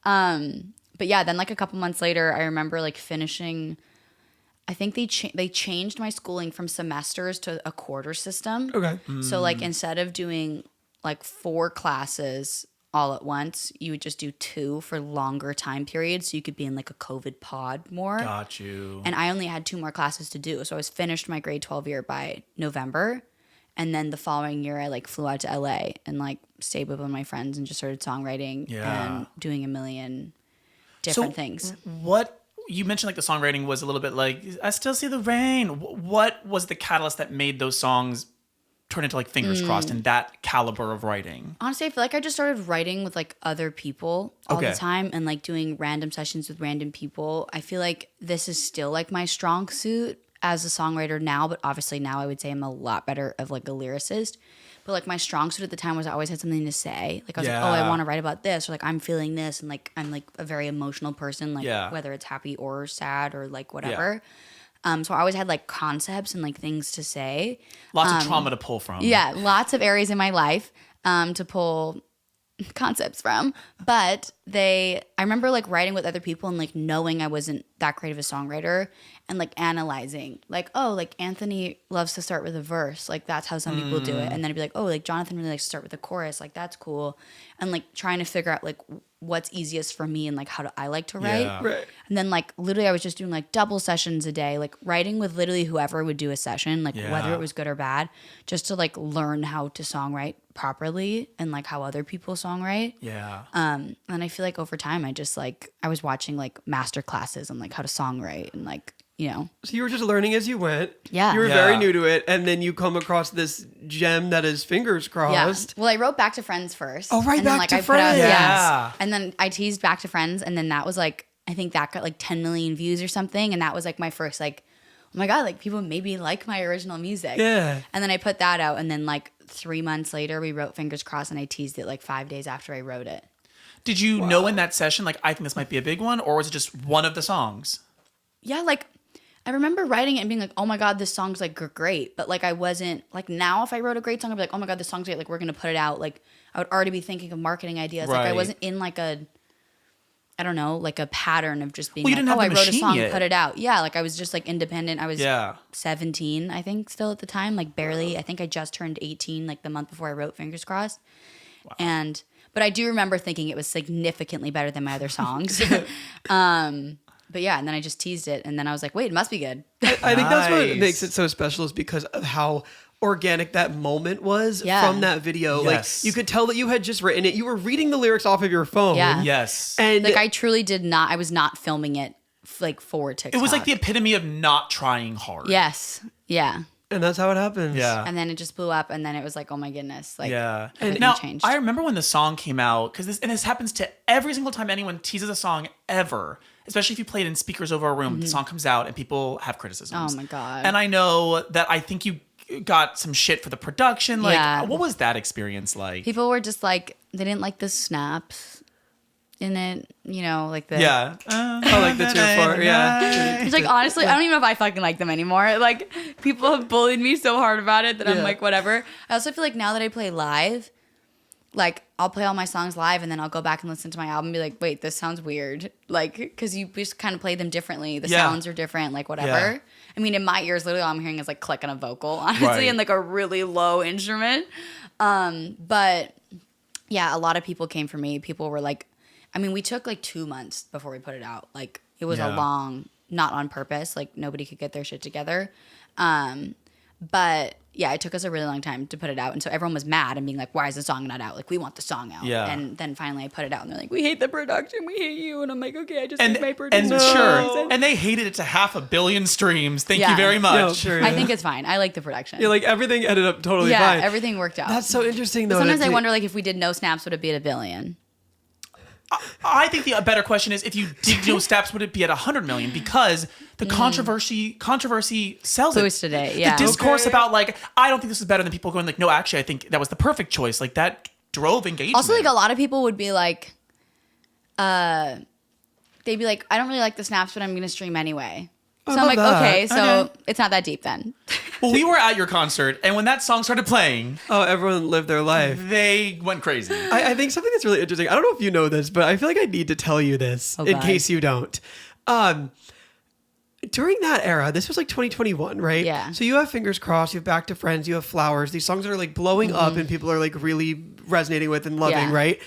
But yeah, then like a couple months later, I remember like finishing. I think they changed my schooling from semesters to a quarter system. Okay. So like instead of doing like 4 classes all at once, you would just do 2 for longer time periods, so you could be in like a COVID pod more. Got you. And I only had 2 more classes to do, so I was finished my grade 12 year by November. And then the following year, I like flew out to LA and like stayed with one of my friends and just started songwriting and doing a million different things. What you mentioned, like the songwriting was a little bit like I still see the rain. What was the catalyst that made those songs turn into like Fingers Crossed and that caliber of writing? Honestly, I feel like I just started writing with like other people all the time and like doing random sessions with random people. I feel like this is still like my strong suit as a songwriter now, but obviously now I would say I'm a lot better of like a lyricist. But like my strong suit at the time was I always had something to say. Like I was like, oh, I want to write about this, or like I'm feeling this, and like I'm like a very emotional person, like whether it's happy or sad or like whatever. So I always had like concepts and like things to say. Lots of trauma to pull from. Yeah, lots of areas in my life to pull concepts from. But I remember like writing with other people and like knowing I wasn't that great of a songwriter and like analyzing like, oh, like Anthony loves to start with a verse. Like that's how some people do it. And then I'd be like, oh, like Jonathan really likes to start with a chorus. Like that's cool. And like trying to figure out like what's easiest for me and like how do I like to write. Yeah. Right. And then like literally I was just doing like double sessions a day, like writing with literally whoever would do a session, like whether it was good or bad, just to like learn how to songwrite properly and like how other people songwrite. Yeah. And I feel like over time I just like I was watching like master classes on like how to songwrite and like, you know. So you were just learning as you went. Yeah. You were Yeah. very new to it, and then you come across this gem that is Fingers Crossed. Well, I wrote Back to Friends first. Oh, right, and then, Back like, to I put out- Friends. Yeah. And then I teased Back to Friends, and then that was like, I think that got like 10 million views or something, and that was like my first like, oh my God, like people maybe like my original music. Yeah. And then I put that out, and then like 3 months later, we wrote Fingers Crossed, and I teased it like 5 days after I wrote it. Did you know in that session, like, I think this might be a big one, or was it just one of the songs? Yeah, like I remember writing it and being like, oh my God, this song's like great. But like I wasn't like now if I wrote a great song, I'd be like, oh my God, this song's great. Like we're going to put it out. Like I would already be thinking of marketing ideas. Like I Right. wasn't in like I don't know, like a pattern of just being Well, you like, didn't have I the wrote a machine song, yet. put it out. Yeah, like I was just like independent. I was 17, I think, still at the time, like barely. I think I just turned 18 like the month before I wrote Fingers Crossed. Wow. But I do remember thinking it was significantly better than my other songs. But yeah, and then I just teased it, and then I was like, wait, it must be good. I think that's what Nice. makes it so special is because of how organic that moment was Yeah. from that video. Yes. Like you could tell that you had just written it. You were reading the lyrics off of your phone. Yeah. Yes. And Like I truly did not, I was not filming it like for TikTok. It was like the epitome of not trying hard. Yes. Yeah. and that's how it happens. Yeah. And then it just blew up, and then it was like, oh my goodness, like Yeah. everything Now, changed. I remember when the song came out, because this happens to every single time anyone teases a song ever, especially if you play it in speakers over a room, the song comes out and people have criticisms. Oh my God. And I know that I think you got some shit for the production. Like, Yeah. what was that experience like? People were just like, they didn't like the snaps in it, you know, like the Yeah. I like the 2-4. Yeah. It's like, honestly, I don't even know if I fucking like them anymore. Like, people have bullied me so hard about it that I'm Yeah. like, whatever. I also feel like now that I play live, like, I'll play all my songs live and then I'll go back and listen to my album and be like, wait, this sounds weird. Like, because you just kind of play them differently. The Yeah. sounds are different, like, whatever. Yeah. I mean, in my ears, literally all I'm hearing is like click on a vocal, honestly, Right. and like a really low instrument. But yeah, a lot of people came for me. People were like, I mean, we took like 2 months before we put it out. Like, it was a Yeah. long, not on purpose. Like, nobody could get their shit together. But yeah, it took us a really long time to put it out. And so everyone was mad and being like, why is the song not out? Like, we want the song out. Yeah. And then finally I put it out and they're like, we hate the production. We hate you. And I'm like, okay, I just hate my And producer. sure, and they hated it to 500 million streams. Thank you Yeah. very much. No, sure, I yeah. think it's fine. I like the production. Yeah, like everything ended up totally yeah, fine. everything worked out. That's so interesting though. Sometimes that I to- wonder, like, if we did no snaps, would it be at 1 billion? I think the better question is if you did no steps, would it be at 100 million? Because the controversy sells Boosted it, yeah. The discourse Okay. about like, I don't think this is better than people going like, no, actually, I think that was the perfect choice. Like that drove engagement. Also, like, a lot of people would be like, they'd be like, I don't really like the snaps, but I'm going to stream anyway. So I'm love like, that. okay, so Okay. it's not that deep then. Well, we were at your concert, and when that song started playing, Oh, everyone lived their life. they went crazy. I think something that's really interesting. I don't know if you know this, but I feel like I need to tell you this Oh, in God. case you don't. During that era, this was like 2021, right? Yeah. So you have Fingers Crossed, you have Back to Friends, you have Flowers. These songs that are like blowing up and people are like really resonating with and loving, Yeah. right?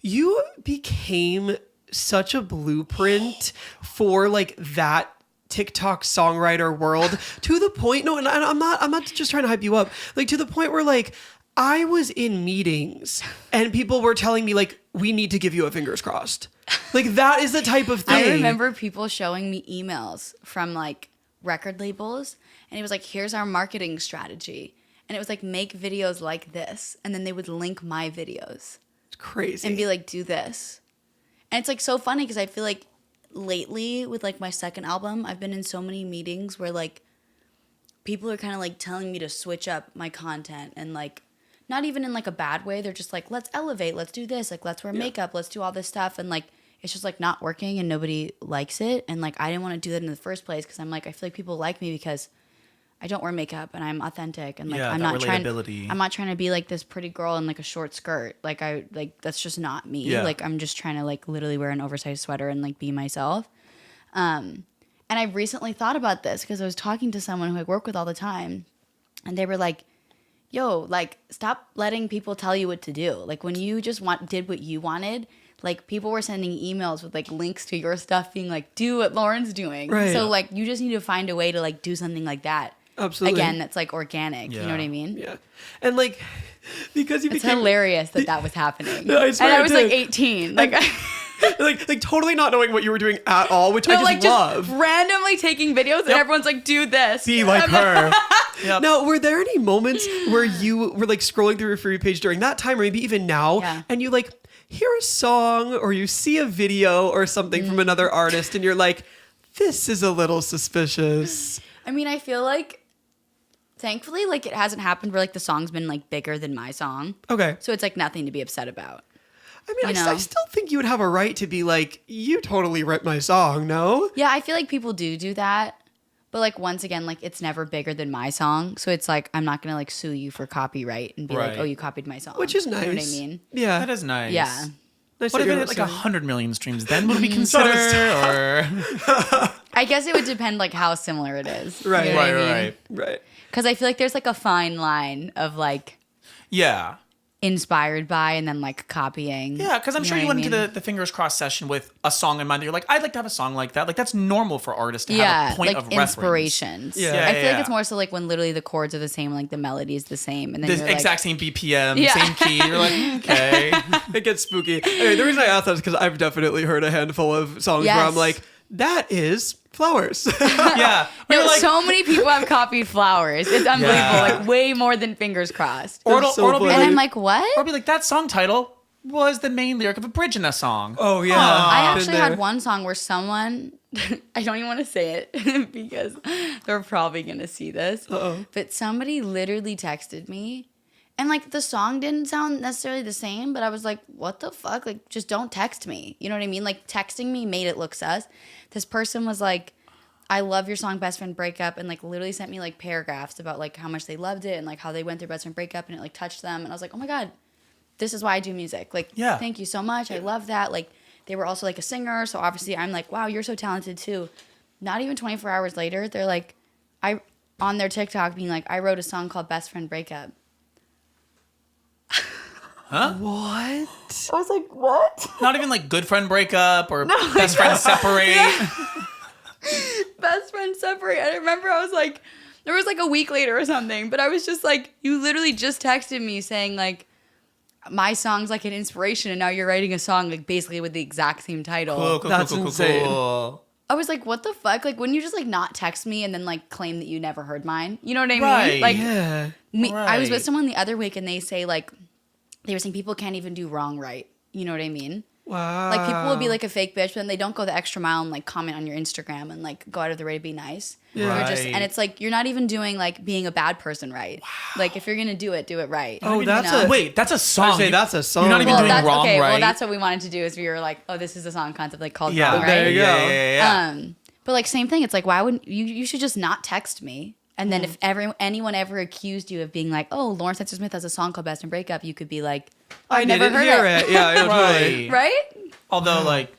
You became such a blueprint for like that TikTok songwriter world to the point. No, and I'm not just trying to hype you up. Like to the point where like I was in meetings and people were telling me like we need to give you a Fingers Crossed. Like that is the type of thing. I remember people showing me emails from like record labels, and it was like, here's our marketing strategy. And it was like, make videos like this. And then they would link my videos It's crazy. and be like, do this. And it's like so funny because I feel like lately with like my second album, I've been in so many meetings where like people are kind of like telling me to switch up my content and like not even in like a bad way. They're just like, let's elevate, let's do this, like let's wear makeup, let's do all this stuff. And like it's just like not working and nobody likes it. And like I didn't want to do that in the first place because I'm like, I feel like people like me because I don't wear makeup and I'm authentic and like Yeah, I'm that not trying relatability. I'm not trying to be like this pretty girl in like a short skirt. Like I like that's just not me. Yeah. Like I'm just trying to like literally wear an oversized sweater and like be myself. And I recently thought about this because I was talking to someone who I work with all the time, and they were like, yo, like stop letting people tell you what to do. Like when you just did what you wanted, like people were sending emails with like links to your stuff being like, do what Lauren's doing. Right. So like you just need to find a way to like do something like that. Absolutely. Again, that's like organic. You know what I mean? Yeah. And like because you It's became hilarious that was happening. No, I swear and I it was like did. 18. Like like totally not knowing what you were doing at all, which I just like love. just randomly taking videos and everyone's like, do this. Be like her. Yep. Now, were there any moments where you were like scrolling through your For You page during that time, or maybe even now, Yeah. and you like hear a song or you see a video or something from another artist, and you're like, this is a little suspicious. I mean, I feel like, thankfully, like it hasn't happened where like the song's been like bigger than my song. Okay. So it's like nothing to be upset about. I mean, You I know? still think you would have a right to be like, you totally ripped my song, no? Yeah, I feel like people do that. But like once again, like it's never bigger than my song. So it's like I'm not gonna like sue you for copyright and be like, Right. oh, you copied my song. Which is You nice. know what I mean? Yeah. That is nice. Yeah. Nice What that if you're it not had like suing. 100 million streams? Then would we consider? Or I guess it would depend like how similar it is. Right. You know what I right, mean? right. Right. Because I feel like there's like a fine line of like Yeah. inspired by and then like copying. Yeah, because I'm You sure know you what went I into mean? the Fingers Crossed session with a song in mind that you're like, I'd like to have a song like that. Like that's normal for artists to have Yeah, a point like of reference. inspirations. Yeah. Yeah, I feel yeah. like it's more so like when literally the chords are the same, like the melody is the same, and then The you're exact like, same BPM, Yeah. same key. You're like, okay. It gets spooky. Anyway, the reason I asked that is because I've definitely heard a handful of songs where I'm Yes. like, that is Flowers. Yeah. no, You're like, so many people have copied Flowers. It's unbelievable, Yeah. like way more than Fingers Crossed. or it'll, so or it'll be funny. And like, I'm like, what? or be like, that song title was the main lyric of a bridge in that song. Oh yeah. I Been actually there. had one song where someone, I don't even want to say it because they're probably going to see this, but somebody literally texted me and like the song didn't sound necessarily the same, but I was like, what the fuck? Like, just don't text me. You know what I mean? Like texting me made it look sus. This person was like, I love your song Best Friend Breakup, and like literally sent me like paragraphs about like how much they loved it and like how they went through best friend breakup and it like touched them. And I was like, oh my God, this is why I do music. Like, Yeah. thank you so much. I love that. Like, they were also like a singer, so obviously I'm like, wow, you're so talented too. Not even 24 hours later, they're like, on their TikTok being like, I wrote a song called Best Friend Breakup. What? I was like, what? Not even like good friend breakup or best friend separate. Best friend separate. I remember I was like, There was like a week later or something, but I was just like, you literally just texted me saying like, my song's like an inspiration, and now you're writing a song like basically with the exact same title. That's insane. I was like, what the fuck? Like, wouldn't you just like not text me and then like claim that you never heard mine? You know what I mean? Right. Like, Yeah. I was with Right. someone the other week and they say like, they were saying people can't even do wrong right. You know what I mean? Wow. Like people will be like a fake bitch, but then they don't go the extra mile and like comment on your Instagram and like go out of their way to be nice. Yeah. You're just, Right. and it's like you're not even doing like being a bad person right. Wow. Like if you're gonna do it right. Oh, You that's know? a- Wait, that's a song. say that's a song. You're not even Well, doing that's wrong, okay. right? Well, that's what we wanted to do. Is we were like, oh, this is a song concept like called yeah. wrong, right? There you go. Yeah. But like same thing. It's like why wouldn't you should just not text me. And then if anyone ever accused you of being like, oh, Lawrence Spencer Smith has a song called Best in Breakup, you could be like, I never didn't heard hear it. Yeah, I know, totally. Right. right? Although, like,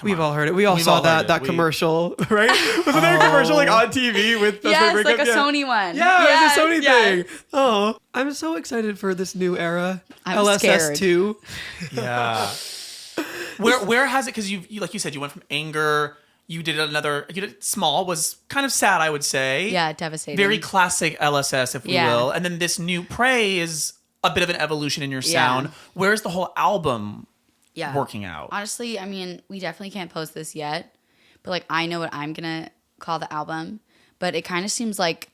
We've all heard it. We all We've saw all heard that it. commercial, right? Wasn't there a commercial like on TV with Best Yes, Friend like a Breakup? Sony one. Yeah, Yes, it's a Sony yes. thing. Oh, I'm so excited for this new era. I'm LSS2. yeah. Where has it? Because you like you said, you went from anger. You did small was kind of sad, I would say. Yeah, devastating. Very classic LSS, if we Yeah. will. And then this new Prey is a bit of an evolution in your Yeah. sound. Where's the whole album yeah. working out? Honestly, I mean, we definitely can't post this yet, but like I know what I'm gonna call the album. But it kind of seems like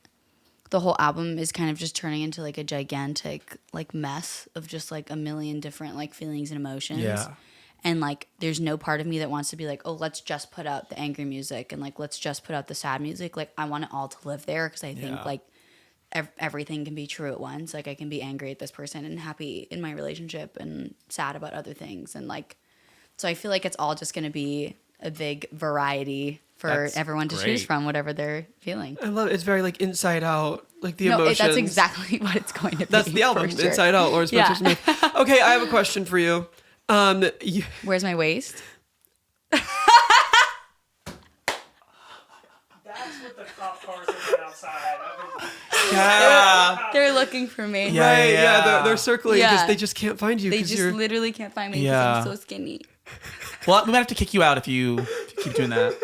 the whole album is kind of just turning into like a gigantic like mess of just like a million different like feelings and emotions. Yeah. And like there's no part of me that wants to be like, oh, let's just put out the angry music and like let's just put out the sad music. Like I want it all to live there because I think Yeah. like everything can be true at once. Like I can be angry at this person and happy in my relationship and sad about other things. And like, so I feel like it's all just going to be a big variety for That's everyone to choose great. from, whatever they're feeling. I love it. It's very like Inside Out, like the No, emotions. that's exactly what it's going to be. That's the album, for sure. Inside Out, Lawrence Spencer Yeah. Smith. Okay, I have a question for you. Where's my waist? That's what the cop cars are outside. Yeah. They're looking for me. Yeah. Right, yeah, they're circling because Yeah. they just can't find you They because just you're. literally can't find me because Yeah. I'm so skinny. Well, we might have to kick you out if you keep doing that.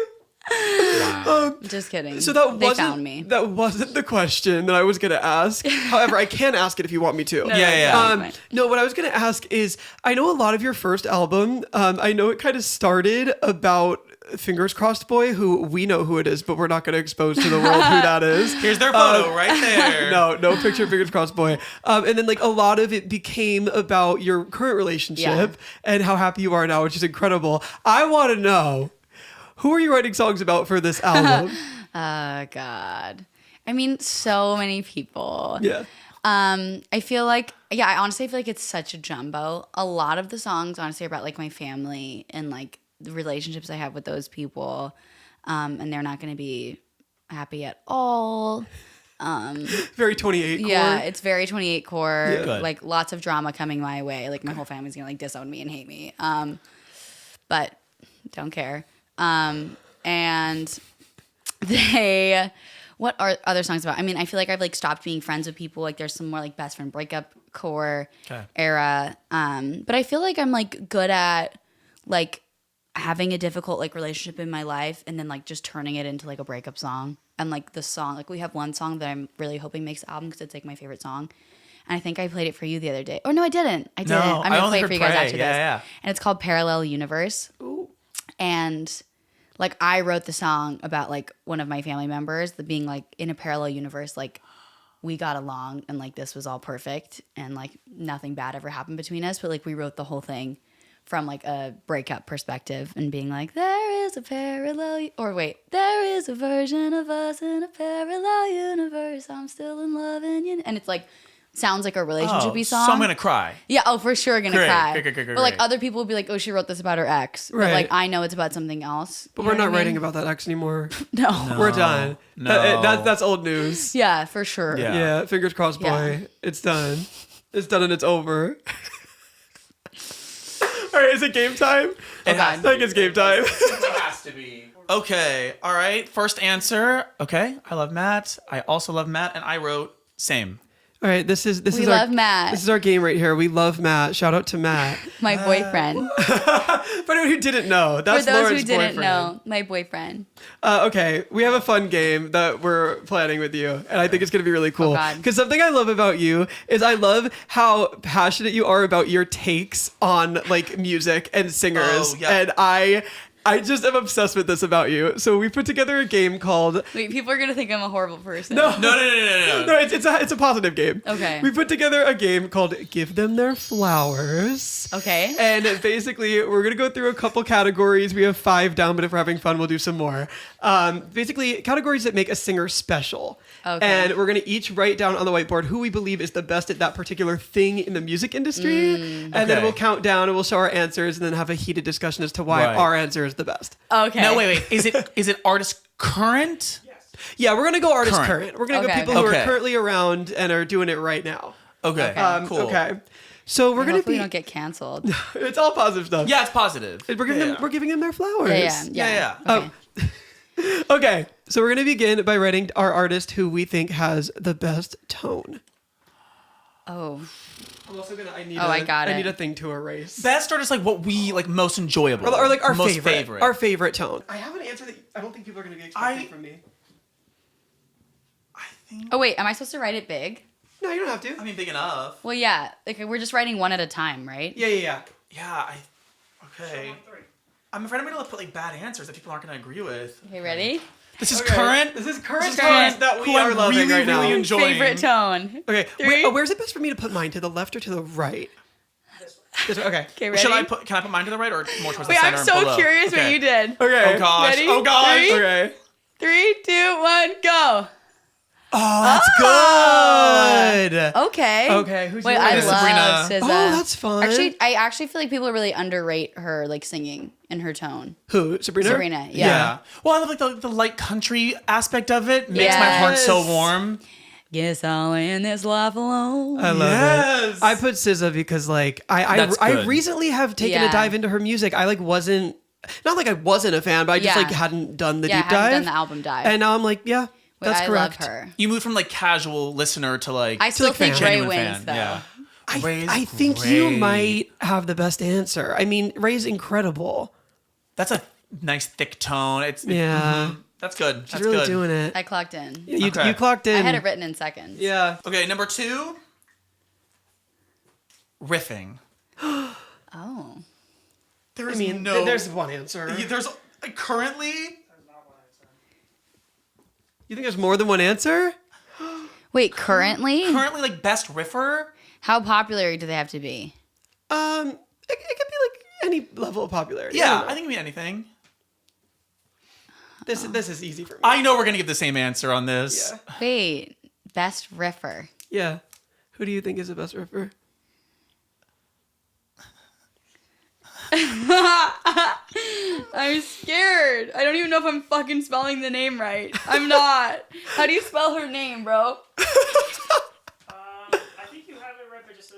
Just kidding. So that they wasn't found me. that wasn't the question that I was gonna ask. However, I can ask it if you want me to. No, Yeah. fine. No, what I was gonna ask is, I know a lot of your first album. I know it kind of started about Fingers Crossed Boy, who we know who it is, but we're not gonna expose to the world who that is. Here's their photo right there. No picture of Fingers Crossed Boy. And then like a lot of it became about your current relationship Yeah. and how happy you are now, which is incredible. I want to know, who are you writing songs about for this album? Oh God. I mean, so many people. Yeah. I feel like, yeah, I honestly feel like it's such a jumbo. A lot of the songs, honestly, are about like my family and like the relationships I have with those people. And they're not going to be happy at all. Very 28 core. Yeah, it's very 28 core. Yeah. Good. Like lots of drama coming my way. Like my whole family's going to like disown me and hate me. But don't care. And they, what are other songs about? I mean, I feel like I've like stopped being friends with people. Like there's some more like best friend breakup core era. But I feel like I'm like good at like having a difficult like relationship in my life and then like just turning it into like a breakup song. And like the song, like we have one song that I'm really hoping makes the album because it's like my favorite song. And I think I played it for you the other day. Oh no, I didn't. I didn't. No, I'm I gonna only play it heard for you guys Pray. after Yeah, this. yeah. And it's called Parallel Universe. Ooh. And like I wrote the song about like one of my family members that being like in a parallel universe, like we got along and like this was all perfect and like nothing bad ever happened between us. But like we wrote the whole thing from like a breakup perspective and being like, there is a parallel, or wait, there is a version of us in a parallel universe. I'm still in love and you. And it's like, sounds like a relationship-y song. So I'm gonna cry. Yeah, oh, for sure gonna Great, cry. great. But like other people will be like, oh, she wrote this about her ex. But Right. like I know it's about something else. But You we're know not what I writing mean? about that ex anymore. No. We're done. No. That's old news. Yeah, for sure. Yeah. Yeah, fingers crossed, boy. Yeah. It's done. It's done and it's over. All right, is it game time? Oh, God. I think it's game time. It has to be. Okay, all right. First answer. Okay, I love Matt. I also love Matt, and I wrote same. All right, this is We our, love Matt. This is our game right here. We love Matt. Shout out to Matt. My boyfriend. For anyone who didn't know, that's For those Lauren's who didn't boyfriend. know, my boyfriend. Okay, we have a fun game that we're planning with you, and I think it's going to be really cool. God. Because something I love about you is I love how passionate you are about your takes on like music and singers, Oh, yeah. and I just am obsessed with this about you. So we put together a game called. Wait, people are gonna think I'm a horrible person. No, No. it's a positive game. Okay. We put together a game called Give Them Their Flowers. Okay. And basically, we're going to go through a couple categories. We have 5 down, but if we're having fun, we'll do some more. Basically, categories that make a singer special. Okay. And we're going to each write down on the whiteboard who we believe is the best at that particular thing in the music industry. And then Okay. we'll count down and we'll show our answers and then have a heated discussion as to why Right. our answer is the best. Okay. No, wait. Is it artist current? Yeah, we're going to go artist Current. current. We're going to Okay. go people who Okay. are currently around and are doing it right now. Okay. Cool. Okay. So we're going to Hopefully be. we don't get canceled. It's all positive stuff. Yeah, it's positive. We're giving them their flowers. Yeah. Yeah. Okay. Okay, so we're gonna begin by writing our artist who we think has the best tone. Oh. I'm also gonna. I got it. need a thing to erase. Best artist, like what we like most enjoyable, or like our most favorite. Our favorite tone. I have an answer that I don't think people are gonna be expecting I- from me. I think. Oh wait, am I supposed to write it big? No, you don't have to. I mean, big enough. Well, yeah. Like we're just writing one at a time, right? Yeah. Yeah. Okay. I'm afraid I'm gonna put like bad answers that people aren't gonna agree with. Okay, ready? This is Okay. current. This is current current. tones that we Who are I'm loving really, right now. really enjoying. Favorite tone. Okay, Three. where's it best for me to put mine? To the left or to the right? This way. Okay. Okay, ready? Can I put mine to the right or more towards Wait, the I'm center? so and below? curious what Okay. you did. Okay. Oh gosh. Ready? Oh gosh. Three? Okay. 3, 2, 1, go. Oh, that's good. Okay. Okay, who's Wait, yours? I Miss love Sabrina. SZA. Oh, that's fun. Actually, I feel like people really underrate her like singing and her tone. Who? Sabrina? Sabrina, Yeah. yeah. Well, I love like the light country aspect of it. Makes my Yes. heart so warm. Guess I'll end this life alone. I love Yes. it. I put SZA because like I That's good. recently have taken a Yeah. dive into her music. I like wasn't not like I wasn't a fan, but I just Yeah. like hadn't done the Yeah, I deep haven't dive. done the album dive. And now I'm like, yeah, Wait, that's I correct. love her. You moved from like casual listener to like I still like think fan. Ray genuine wins fan. though. Yeah. Ray's I think you great. might have the best answer. I mean, Ray's incredible. That's a nice thick tone. Yeah, That's good. she's That's really good. doing it. I clocked in. You, Okay. you clocked in. I had it written in seconds. Yeah. Okay, number 2. Riffing. Oh. There's I mean, no. there's one answer. There's currently. You think there's more than one answer? Wait, currently? Like best riffer. How popular do they have to be? It could be like any level of popularity. Yeah, don't know. I think it can be anything. this is easy for me. I know we're gonna get the same answer on this. Yeah. Wait, best riffer. Yeah. Who do you think is the best riffer? I'm scared. I don't even know if I'm fucking spelling the name right. I'm not. How do you spell her name, bro? I think you have it right, but just a.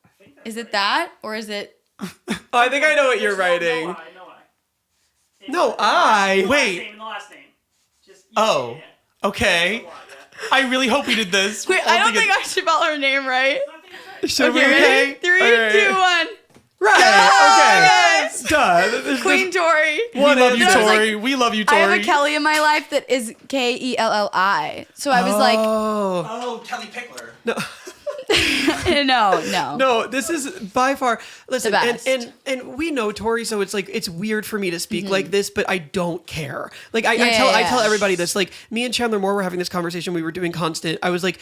I think that's Is it right. that or is it? Oh, I think I know what you're There's writing. No, I. No, I. Wait. In the last name. Just. Oh. Yeah. Okay. A lot, yeah. I really hope we did this. Wait, I don't think I spelled her name right. I think that's right. Should Okay, we? ready? 3, All 2, 1. Right. Yes! Okay. Done. There's Queen Tori. We love you, I was like- Tori. We love you, I Tori. have a Kelly in my life that is Kelli. So I was like, Oh. Oh, Kelly Pickler. no. No, this is by far. Listen, The best. and we know Tori, so it's like it's weird for me to speak like this, but I don't care. Like I Yeah. tell everybody this. Like me and Chandler Moore were having this conversation. We were doing Constant. I was like,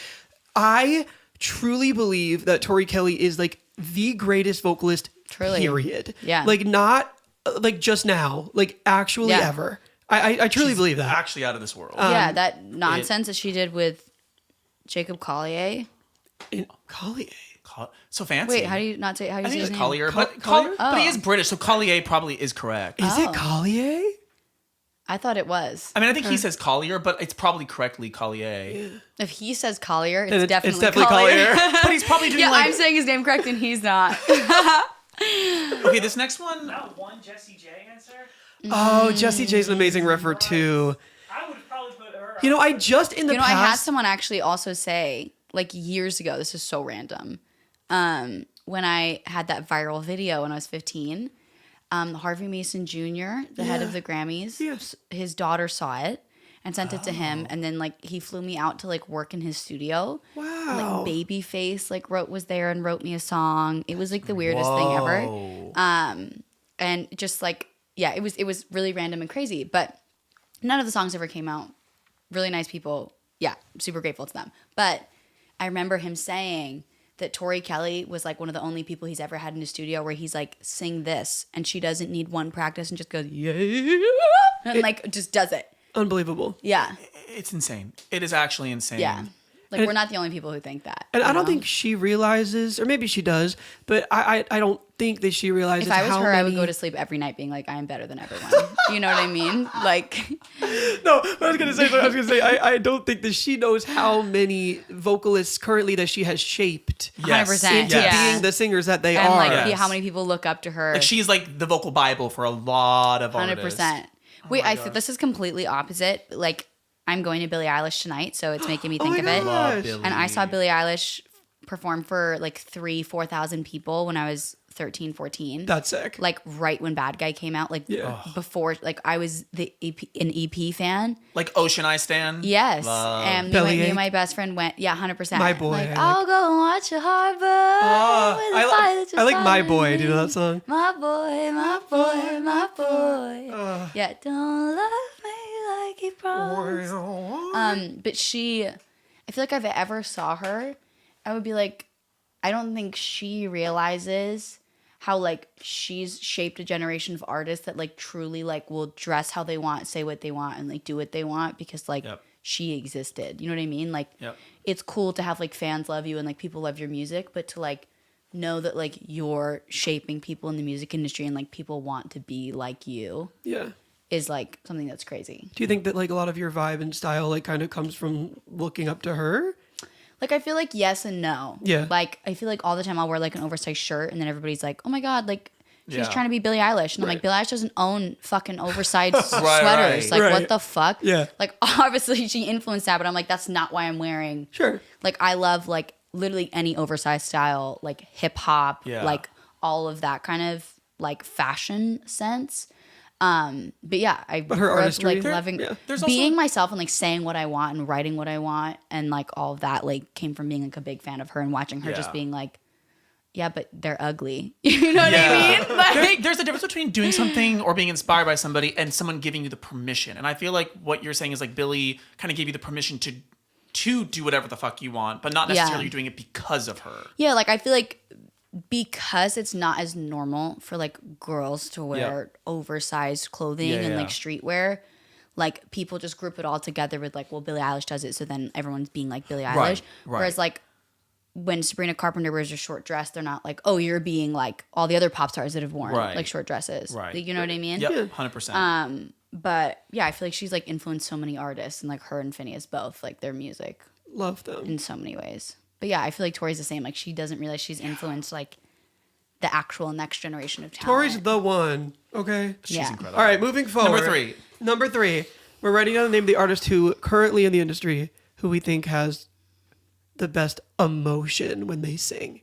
I truly believe that Tori Kelly is like the greatest vocalist. Truly. Period. Yeah. Like not like just now. Like actually Yeah. ever. I truly believe that. Actually out of this world. Yeah, that nonsense that she did with Jacob Collier. Collier. So fancy. Wait, how do you not say how do I you think say it's his name? Collier, but Collier? but he Oh. is British, so Collier probably is correct. Is Oh. it Collier? I thought it was. I mean, I think he says Collier, but it's probably correctly Collier. If he says Collier, it's, Then definitely, Collier. But he's probably doing Yeah, like. I'm saying his name correct and he's not. Okay, this next one. Not one Jessie J answer. Oh, Jessie J's an amazing riff too. I would probably put her. You know, I just in the You know, I had past. someone actually also say, like years ago. This is so random. When I had that viral video when I was 15, Harvey Mason Jr., the head of the Grammys, his daughter saw it and sent it to him, and then like he flew me out to like work in his studio. Wow. Like Babyface like was there and wrote me a song. It was like the weirdest thing ever. And just like it was really random and crazy, but none of the songs ever came out. Really nice people. Yeah, super grateful to them. But I remember him saying that Tori Kelly was like one of the only people he's ever had in his studio where he's like, sing this, and she doesn't need one practice and just goes, yeah, and like just does it. Unbelievable. Yeah. It's insane. It is actually insane. Yeah. Like we're not the only people who think that. And I don't think she realizes, or maybe she does, but I don't think that she realizes if I was how her, many... I would go to sleep every night being like, I am better than everyone. You know what I mean? Like... No, I was going to say, I don't think that she knows how many vocalists currently that she has shaped 100%. into Yeah. being the singers that they And are. like Yes. how many people look up to her. Like she's like the vocal Bible for a lot of artists. 100%. Wait, this is completely opposite. Like, I'm going to Billie Eilish tonight, so it's making me think of it. Love Billie. And I saw Billie Eilish perform for like 4,000 people when I was 13, 14. That's sick. Like right when Bad Guy came out, like before, like I was an EP fan. Like Ocean Eye Stan. Yes. Love. And me Bellyache. and my best friend went, 100%. My Boy, Like, I like. I'll go and watch a harbor. I like My Boy. Do you know that song? My boy, my boy, my boy. Yeah, don't love me like he promised. But I feel like if I ever saw her, I would be like, I don't think she realizes how like she's shaped a generation of artists that like truly like will dress how they want, say what they want, and like do what they want because like she existed. You know what I mean? Like it's cool to have like fans love you and like people love your music, but to like know that like you're shaping people in the music industry and like people want to be like you Yeah. is like something that's crazy. Do you think that like a lot of your vibe and style like kind of comes from looking up to her? Like I feel like yes and no. Yeah. Like I feel like all the time I'll wear like an oversized shirt and then everybody's like, oh my God, like she's Yeah. trying to be Billie Eilish. And I'm like, Billie Eilish doesn't own fucking oversized sweaters. right. Like Right. what the fuck? Yeah. Like obviously she influenced that, but I'm like, that's not why I'm wearing. Sure. Like I love like literally any oversized style, like hip hop, like all of that kind of like fashion sense. But yeah, I her grew up, artistry? like loving There's being myself and like saying what I want and writing what I want and like all of that like came from being like a big fan of her and watching her just being like, yeah, but they're ugly. You know what I mean? Like There's a difference between doing something or being inspired by somebody and someone giving you the permission. And I feel like what you're saying is like Billie kind of gave you the permission to do whatever the fuck you want, but not necessarily you're doing it because of her. yeah, like I feel like because it's not as normal for like girls to wear oversized clothing and like streetwear, like people just group it all together with like, well, Billie Eilish does it, so then everyone's being like Billie Eilish. Right. Whereas like when Sabrina Carpenter wears a short dress, they're not like, oh, you're being like all the other pop stars that have worn like short dresses. Right. Like, you know what I mean? Yep, 100%. But yeah, I feel like she's like influenced so many artists, and like her and Phineas both, like their music Love them. in so many ways. But yeah, I feel like Tori's the same. Like she doesn't realize she's influenced like the actual next generation of talent. Tori's the one. Okay. yeah. Incredible. All right, moving forward. Number three. We're writing down the name of the artist who currently in the industry who we think has the best emotion when they sing.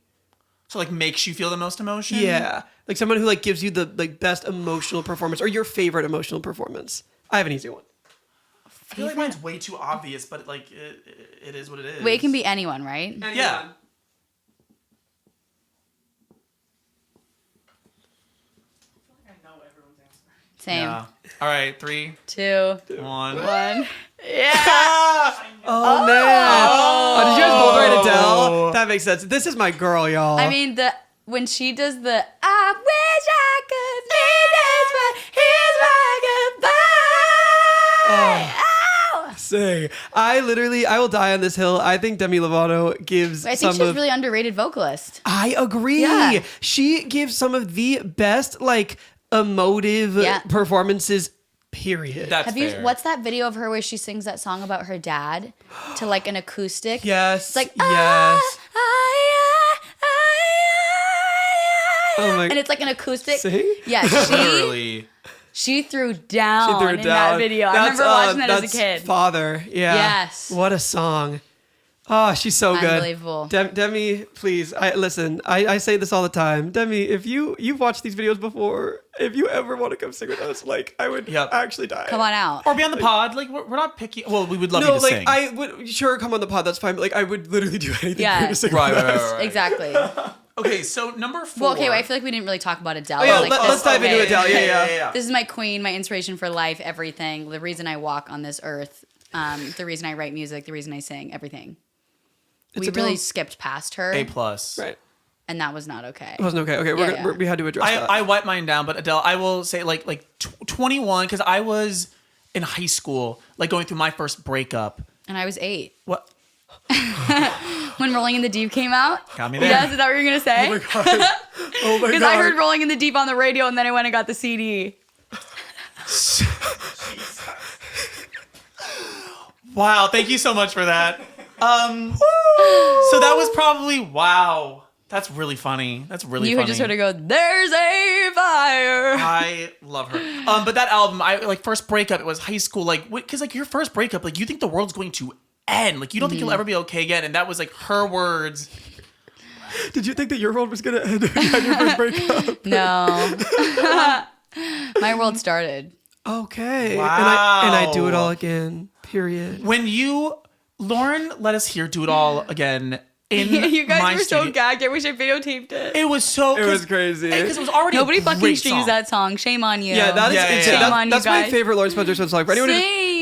So like makes you feel the most emotion? Yeah. Like someone who like gives you the like best emotional performance or your favorite emotional performance. I have an easy one. I feel like mine's way too obvious, but like it is what it is. Wait, it can be anyone, right? Yeah. I know everyone's answer. Same. Yeah. All right, 3, 2, 1. 1. Oh, man. Oh, did you guys both write Adele? That makes sense. This is my girl, y'all. I mean, when she does the I wish I could be this, but here's my goodbye. Oh. Say, I will die on this hill. I think Demi Lovato gives I think she's a really underrated vocalist. I agree. Yeah. She gives some of the best like emotive performances. Period. That's Have you? fair. What's that video of her where she sings that song about her dad to like an acoustic? Yes. It's like yes. Oh my. And it's like an acoustic. See? Yeah, Literally. she threw down She threw it in down. that video. I remember watching that as a that's kid. Father. Yeah. Yes. What a song. Oh, she's so good. Unbelievable. Demi, please. I say this all the time. Demi, if you've watched these videos before, if you ever want to come sing with us, like I would actually die. Come on out. Or be on the pod. Like we're not picky. Well, we would love you No, to like sing. I would sure come on the pod. That's fine. But like I would literally do anything Yeah. for you to sing Right, with right, us. right, right. Exactly. Okay, so number 4. Well, okay, I feel like we didn't really talk about Adele. Oh, yeah, Like, let's dive into Adele. Yeah. This is my queen, my inspiration for life, everything. The reason I walk on this earth, the reason I write music, the reason I sing, everything. We Adele. really skipped past her, A+. Right. and that was not okay. It wasn't okay. Okay, Yeah. we had to address that. I wiped mine down, but Adele, I will say like 21 because I was in high school, like going through my first breakup. And I was 8 What? when Rolling in the Deep came out. Got me there. Yes, is that what you're gonna say? Oh my Because god. I heard Rolling in the Deep on the radio, and then I went and got the CD. Wow, thank you so much for that. So that was probably wow. That's really funny. That's really You funny. had just heard her go, "There's a fire." I love her. But that album, I like first breakup. It was high school, like because like your first breakup, like you think the world's going to end, like you don't think you'll ever be okay again, and that was like her words. Did you think that your world was gonna end when you had your first breakup? No, my world started. Okay. Wow. And I do it all again. Period. When Lauren let us hear "Do It All Again" in You guys my were so studio, gagged. I wish I videotaped it. It was so. It was crazy. Because it was already Nobody a fucking great streams song. that song. Shame on you. Yeah, that is Yeah, yeah, insane. yeah. Shame That- on you that's my guys. favorite Lauren Spencer song. For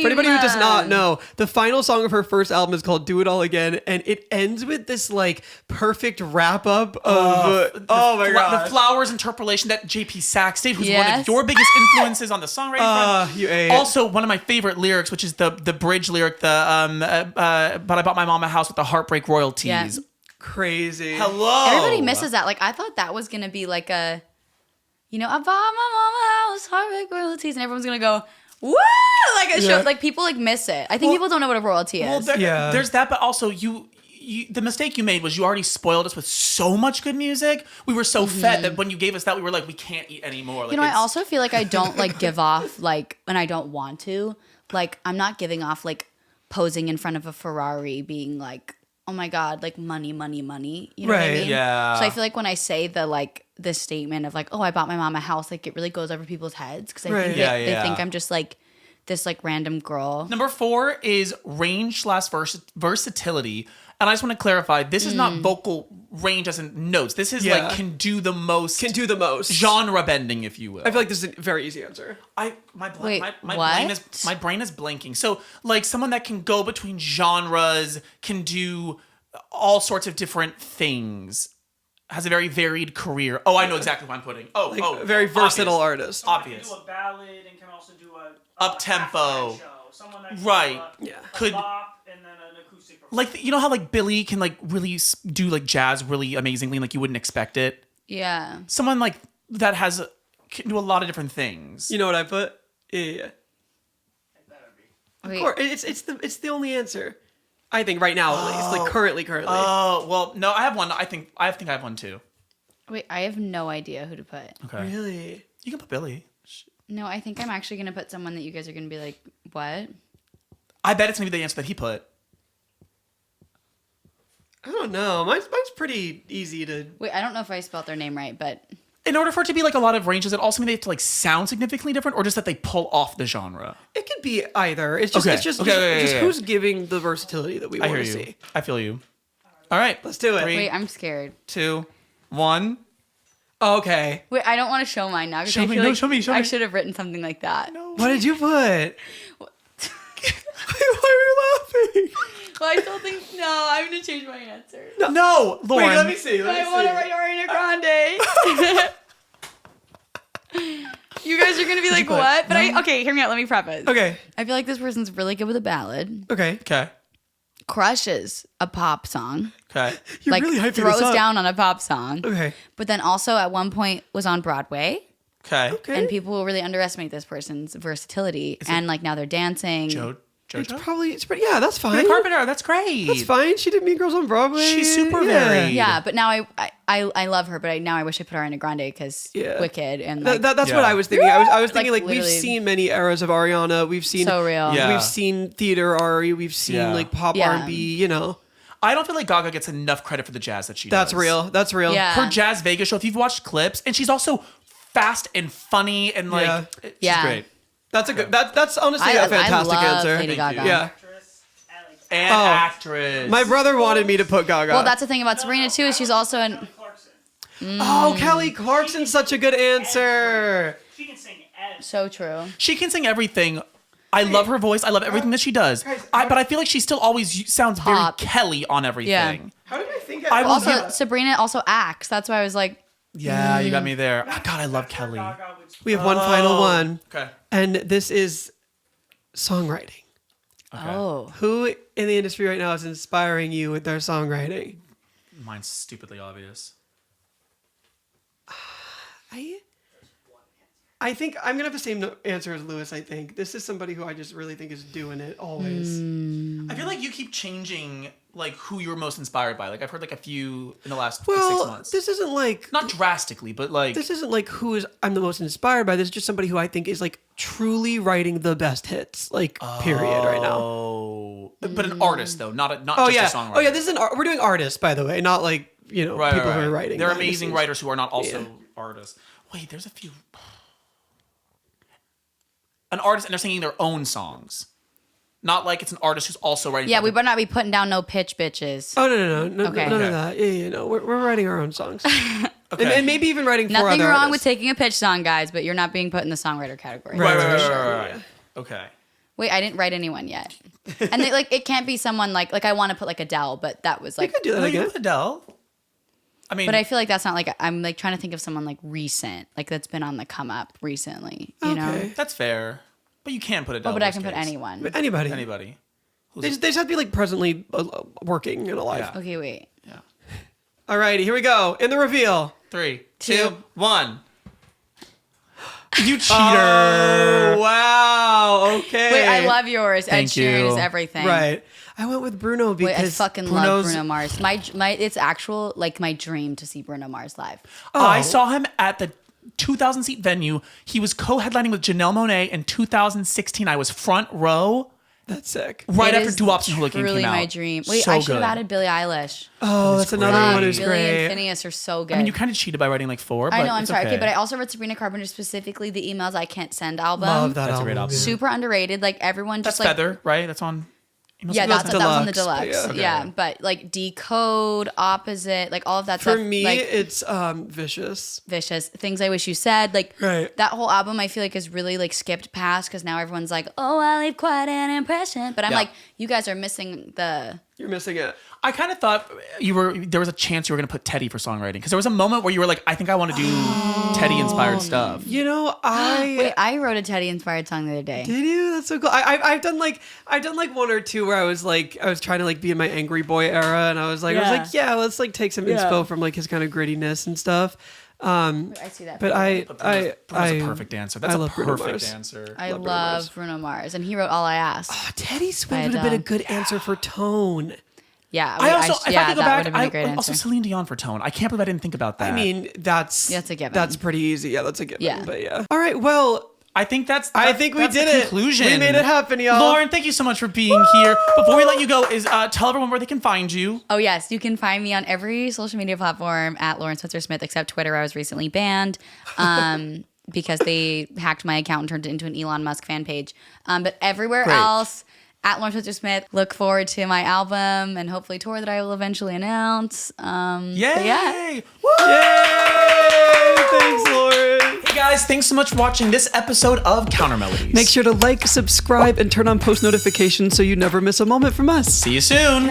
anybody who does not know, the final song of her first album is called "Do It All Again," and it ends with this like perfect wrap up of The Flowers interpolation that JP Sachs did, who's one Yes. of your biggest influences on the songwriting front. you ate. Also, one of my favorite lyrics, which is the bridge lyric, but I bought my mom a house with the heartbreak royalties. Yeah. Crazy. Hello. Everybody misses that. Like, I thought that was gonna be like a, I bought my mama house, heartbreak royalties, and everyone's gonna go, woo! Like a show. Like people like miss it. I think people don't know what a royalty is. Well, Yeah. there's that, but also you the mistake you made was you already spoiled us with so much good music. We were so fed that when you gave us that, we were like, we can't eat anymore. Like, I it's- also feel like I don't like give off like, and I don't want to. Like, I'm not giving off like posing in front of a Ferrari, being like, oh my god, like money, money, money. You know what I Right. mean? Yeah. So I feel like when I say the statement of like, oh, I bought my mom a house, like it really goes over people's heads because I Right. think Yeah, they yeah. think I'm just like this like random girl. Number 4 is range / versatility. And I just want to clarify, this is not vocal range as in notes. This is Yeah. like can do the most genre bending, if you will. I feel like this is a very easy answer. Wait, My what? brain is blanking. So like someone that can go between genres, can do all sorts of different things, has a very varied career. Oh, I know exactly what I'm putting. A very versatile artist. Obvious. Do a ballad and can also do a Up-tempo. halftime show. Someone that can Right. do Yeah. a Could- bop and then an acoustic performance. Like, you know how like Billy can like really do like jazz really amazingly, like you wouldn't expect it. Yeah. Someone like that can do a lot of different things. You know what I put? Yeah. Wait, Of course, it's the only answer. I think right now at least, like currently. Oh well, no, I have one. I think I have one too. wait, I have no idea who to put. Okay, Really? you can put Billy. No, I think I'm actually gonna put someone that you guys are gonna be like, what? I bet it's gonna be the answer that he put. I don't know. Mine's pretty easy to. Wait, I don't know if I spelled their name right, but In order for it to be like a lot of ranges, it also mean they have to like sound significantly different, or just that they pull off the genre. It could be either. It's just Okay. it's just, Okay, just yeah. who's giving the versatility that we I want hear to you. see. I feel you. All right, Let's do it. Three. wait, I'm scared. 2, 1. Okay. Wait, I don't want to show mine now because Show I me, feel no, like show me, show I me. should have written something like that. What did you put? Why are you laughing? Well, I still think no. I'm gonna change my answer. No, Lauren. Wait, let me see. I want to write Ariana Grande. You guys are gonna be like, put? what? But okay, hear me out. Let me preface. Okay. I feel like this person's really good with a ballad. Okay. Okay. Crushes a pop song. Okay. You're like really hyping throws this up. down on a pop song. Okay. But then also at one point was on Broadway. Okay. Okay. And people will really underestimate this person's versatility. And like now they're dancing. It's pretty. Yeah, that's fine. Carpenter. That's great. That's fine. She did Mean Girls on Broadway. She's super yeah. varied. Yeah, but now I love her, but now I wish I put Ariana Grande because Yeah. Wicked and like, That's Yeah. what I was thinking. I was thinking Like, like we've literally- seen many eras of Ariana. We've seen so real. Yeah. We've seen theater Ari. We've seen Yeah. like pop Yeah. R&B. You know. I don't feel like Gaga gets enough credit for the jazz that she does. That's real. That's real. Yeah. Her Jazz Vegas show, if you've watched clips, and she's also fast and funny and like, she's Yeah. great. That's a good. That's honestly I a fantastic love answer. Lady Thank Gaga. you. Yeah. Actress, Alex And Oh. actress. My brother wanted me to put Gaga. Well, that's the thing about Sabrina too. Is she's also an Clarkson. Oh, Kelly Clarkson's such a good answer. She can sing everything. so true. She can sing everything. I love her voice. I love everything that she does. But I feel like she still always sounds Pop. very Kelly on everything. Yeah. How did I think? I will Also, give- Sabrina also acts. That's why I was like, Yeah, you got me there. Oh, God, I love Kelly. Gaga would We have one final one, Okay. and this is songwriting. oh, Who in the industry right now is inspiring you with their songwriting? Mine's stupidly obvious. I think I'm gonna have the same answer as Lewis. I think this is somebody who I just really think is doing it always. I feel like you keep changing like who you're most inspired by. Like I've heard like a few in the last 6 Well, months. this isn't like Not drastically, but like this isn't like who is I'm the most inspired by. This is just somebody who I think is like truly writing the best hits, like period, right now. Oh, but an artist though, not Oh just yeah, a songwriter. oh yeah. This is we're doing artists, by the way, not like people who are writing. They're behind the amazing scenes. writers who are not also Yeah. artists. Wait, there's a few. An artist and they're singing their own songs. Not like it's an artist who's also writing. yeah. for We other- better not be putting down no pitch, bitches. Oh no, Okay. none Okay. of that. Yeah, no, we're writing our own songs, Okay. and maybe even writing for Nothing other wrong with artists. taking a pitch song, guys, but you're not being put in the songwriter category. Right. Okay. Wait, I didn't write anyone yet. And like, it can't be someone like I want to put like Adele, but that was We like. could do that Well, you again. with Adele. I mean, But I feel like that's not like I'm like trying to think of someone like recent, like that's been on the come up recently. You know. Okay. that's fair. But you can put Adele. Oh, but I worst can put case. anyone. Anybody. Anybody. They just have to be like presently working and alive. Yeah. Okay, wait. Yeah. Alrighty, here we go. In the reveal. 3, Two. 2, 1. You cheater. Oh, wow. Okay. Wait, I love yours. Ed Thank Sheeran is you. everything. Right. I went with Bruno because Wait, I fucking love Bruno's- Bruno Mars. My it's actual like my dream to see Bruno Mars live. I saw him at the 2,000 seat venue. He was co-headlining with Janelle Monáe in 2016. I was front row That's sick. right It after is Doo-Wop's and Hurricane truly came out. my dream. Wait, So I should good. have added Billie Eilish. Oh, that's another great. one who's Billie and great. Phineas are so good. I mean, you kind of cheated by writing like 4, but I know, I'm it's sorry. okay. Okay, but I also wrote Sabrina Carpenter specifically the Emails I Can't Send album. Love that That's a album. great album. yeah. Super underrated. Like everyone That's just like Feather, right? That's on. yeah, that was on the Deluxe, deluxe. but Yeah. yeah. But like Decode, Opposite, like all of that For stuff. me, like, it's Vicious. Vicious, Things I Wish You Said, like Right. that whole album I feel like is really like skipped past because now everyone's like, oh, I leave quite an impression. But I'm Yeah. like, you guys are missing the. You're missing it. I kind of thought there was a chance you were going to put Teddy for songwriting because there was a moment where you were like, I think I want to do Teddy inspired stuff. You know, Wait, I wrote a Teddy inspired song the other day. Did you? That's so cool. I've done like one or two where I was trying to like be in my angry boy era, and I was like, let's like take some inspo from like his kind of grittiness and stuff. I see that. But Bruno's a perfect answer. That's I a love Bruno perfect Mars. answer. I love Bruno love Mars. Bruno Mars, and he wrote All I Asked. Teddy Swift By would have been a Adele. good answer for tone. Yeah, I also, if I yeah, could go that back, would have been a great I also answer. Celine Dion for tone. I can't believe I didn't think about that. I mean, that's a given. That's pretty easy. Yeah, that's a given. Yeah. But yeah. All right. Well, I think I think we that's did the it. conclusion. We made it happen, y'all. Lauren, thank you so much for being here. Before we let you go, tell everyone where they can find you. Oh, yes. You can find me on every social media platform at Lauren Switzer Smith, except Twitter. I was recently banned because they hacked my account and turned it into an Elon Musk fan page. But everywhere Great. else, at Lauren Switzer Smith. Look forward to my album and hopefully tour that I will eventually announce. Yay! Yeah. Woo! Yay! Thanks, Lauren. Hey guys, thanks so much for watching this episode of Counter-Melodies. Make sure to like, subscribe, and turn on post notifications so you never miss a moment from us. See you soon.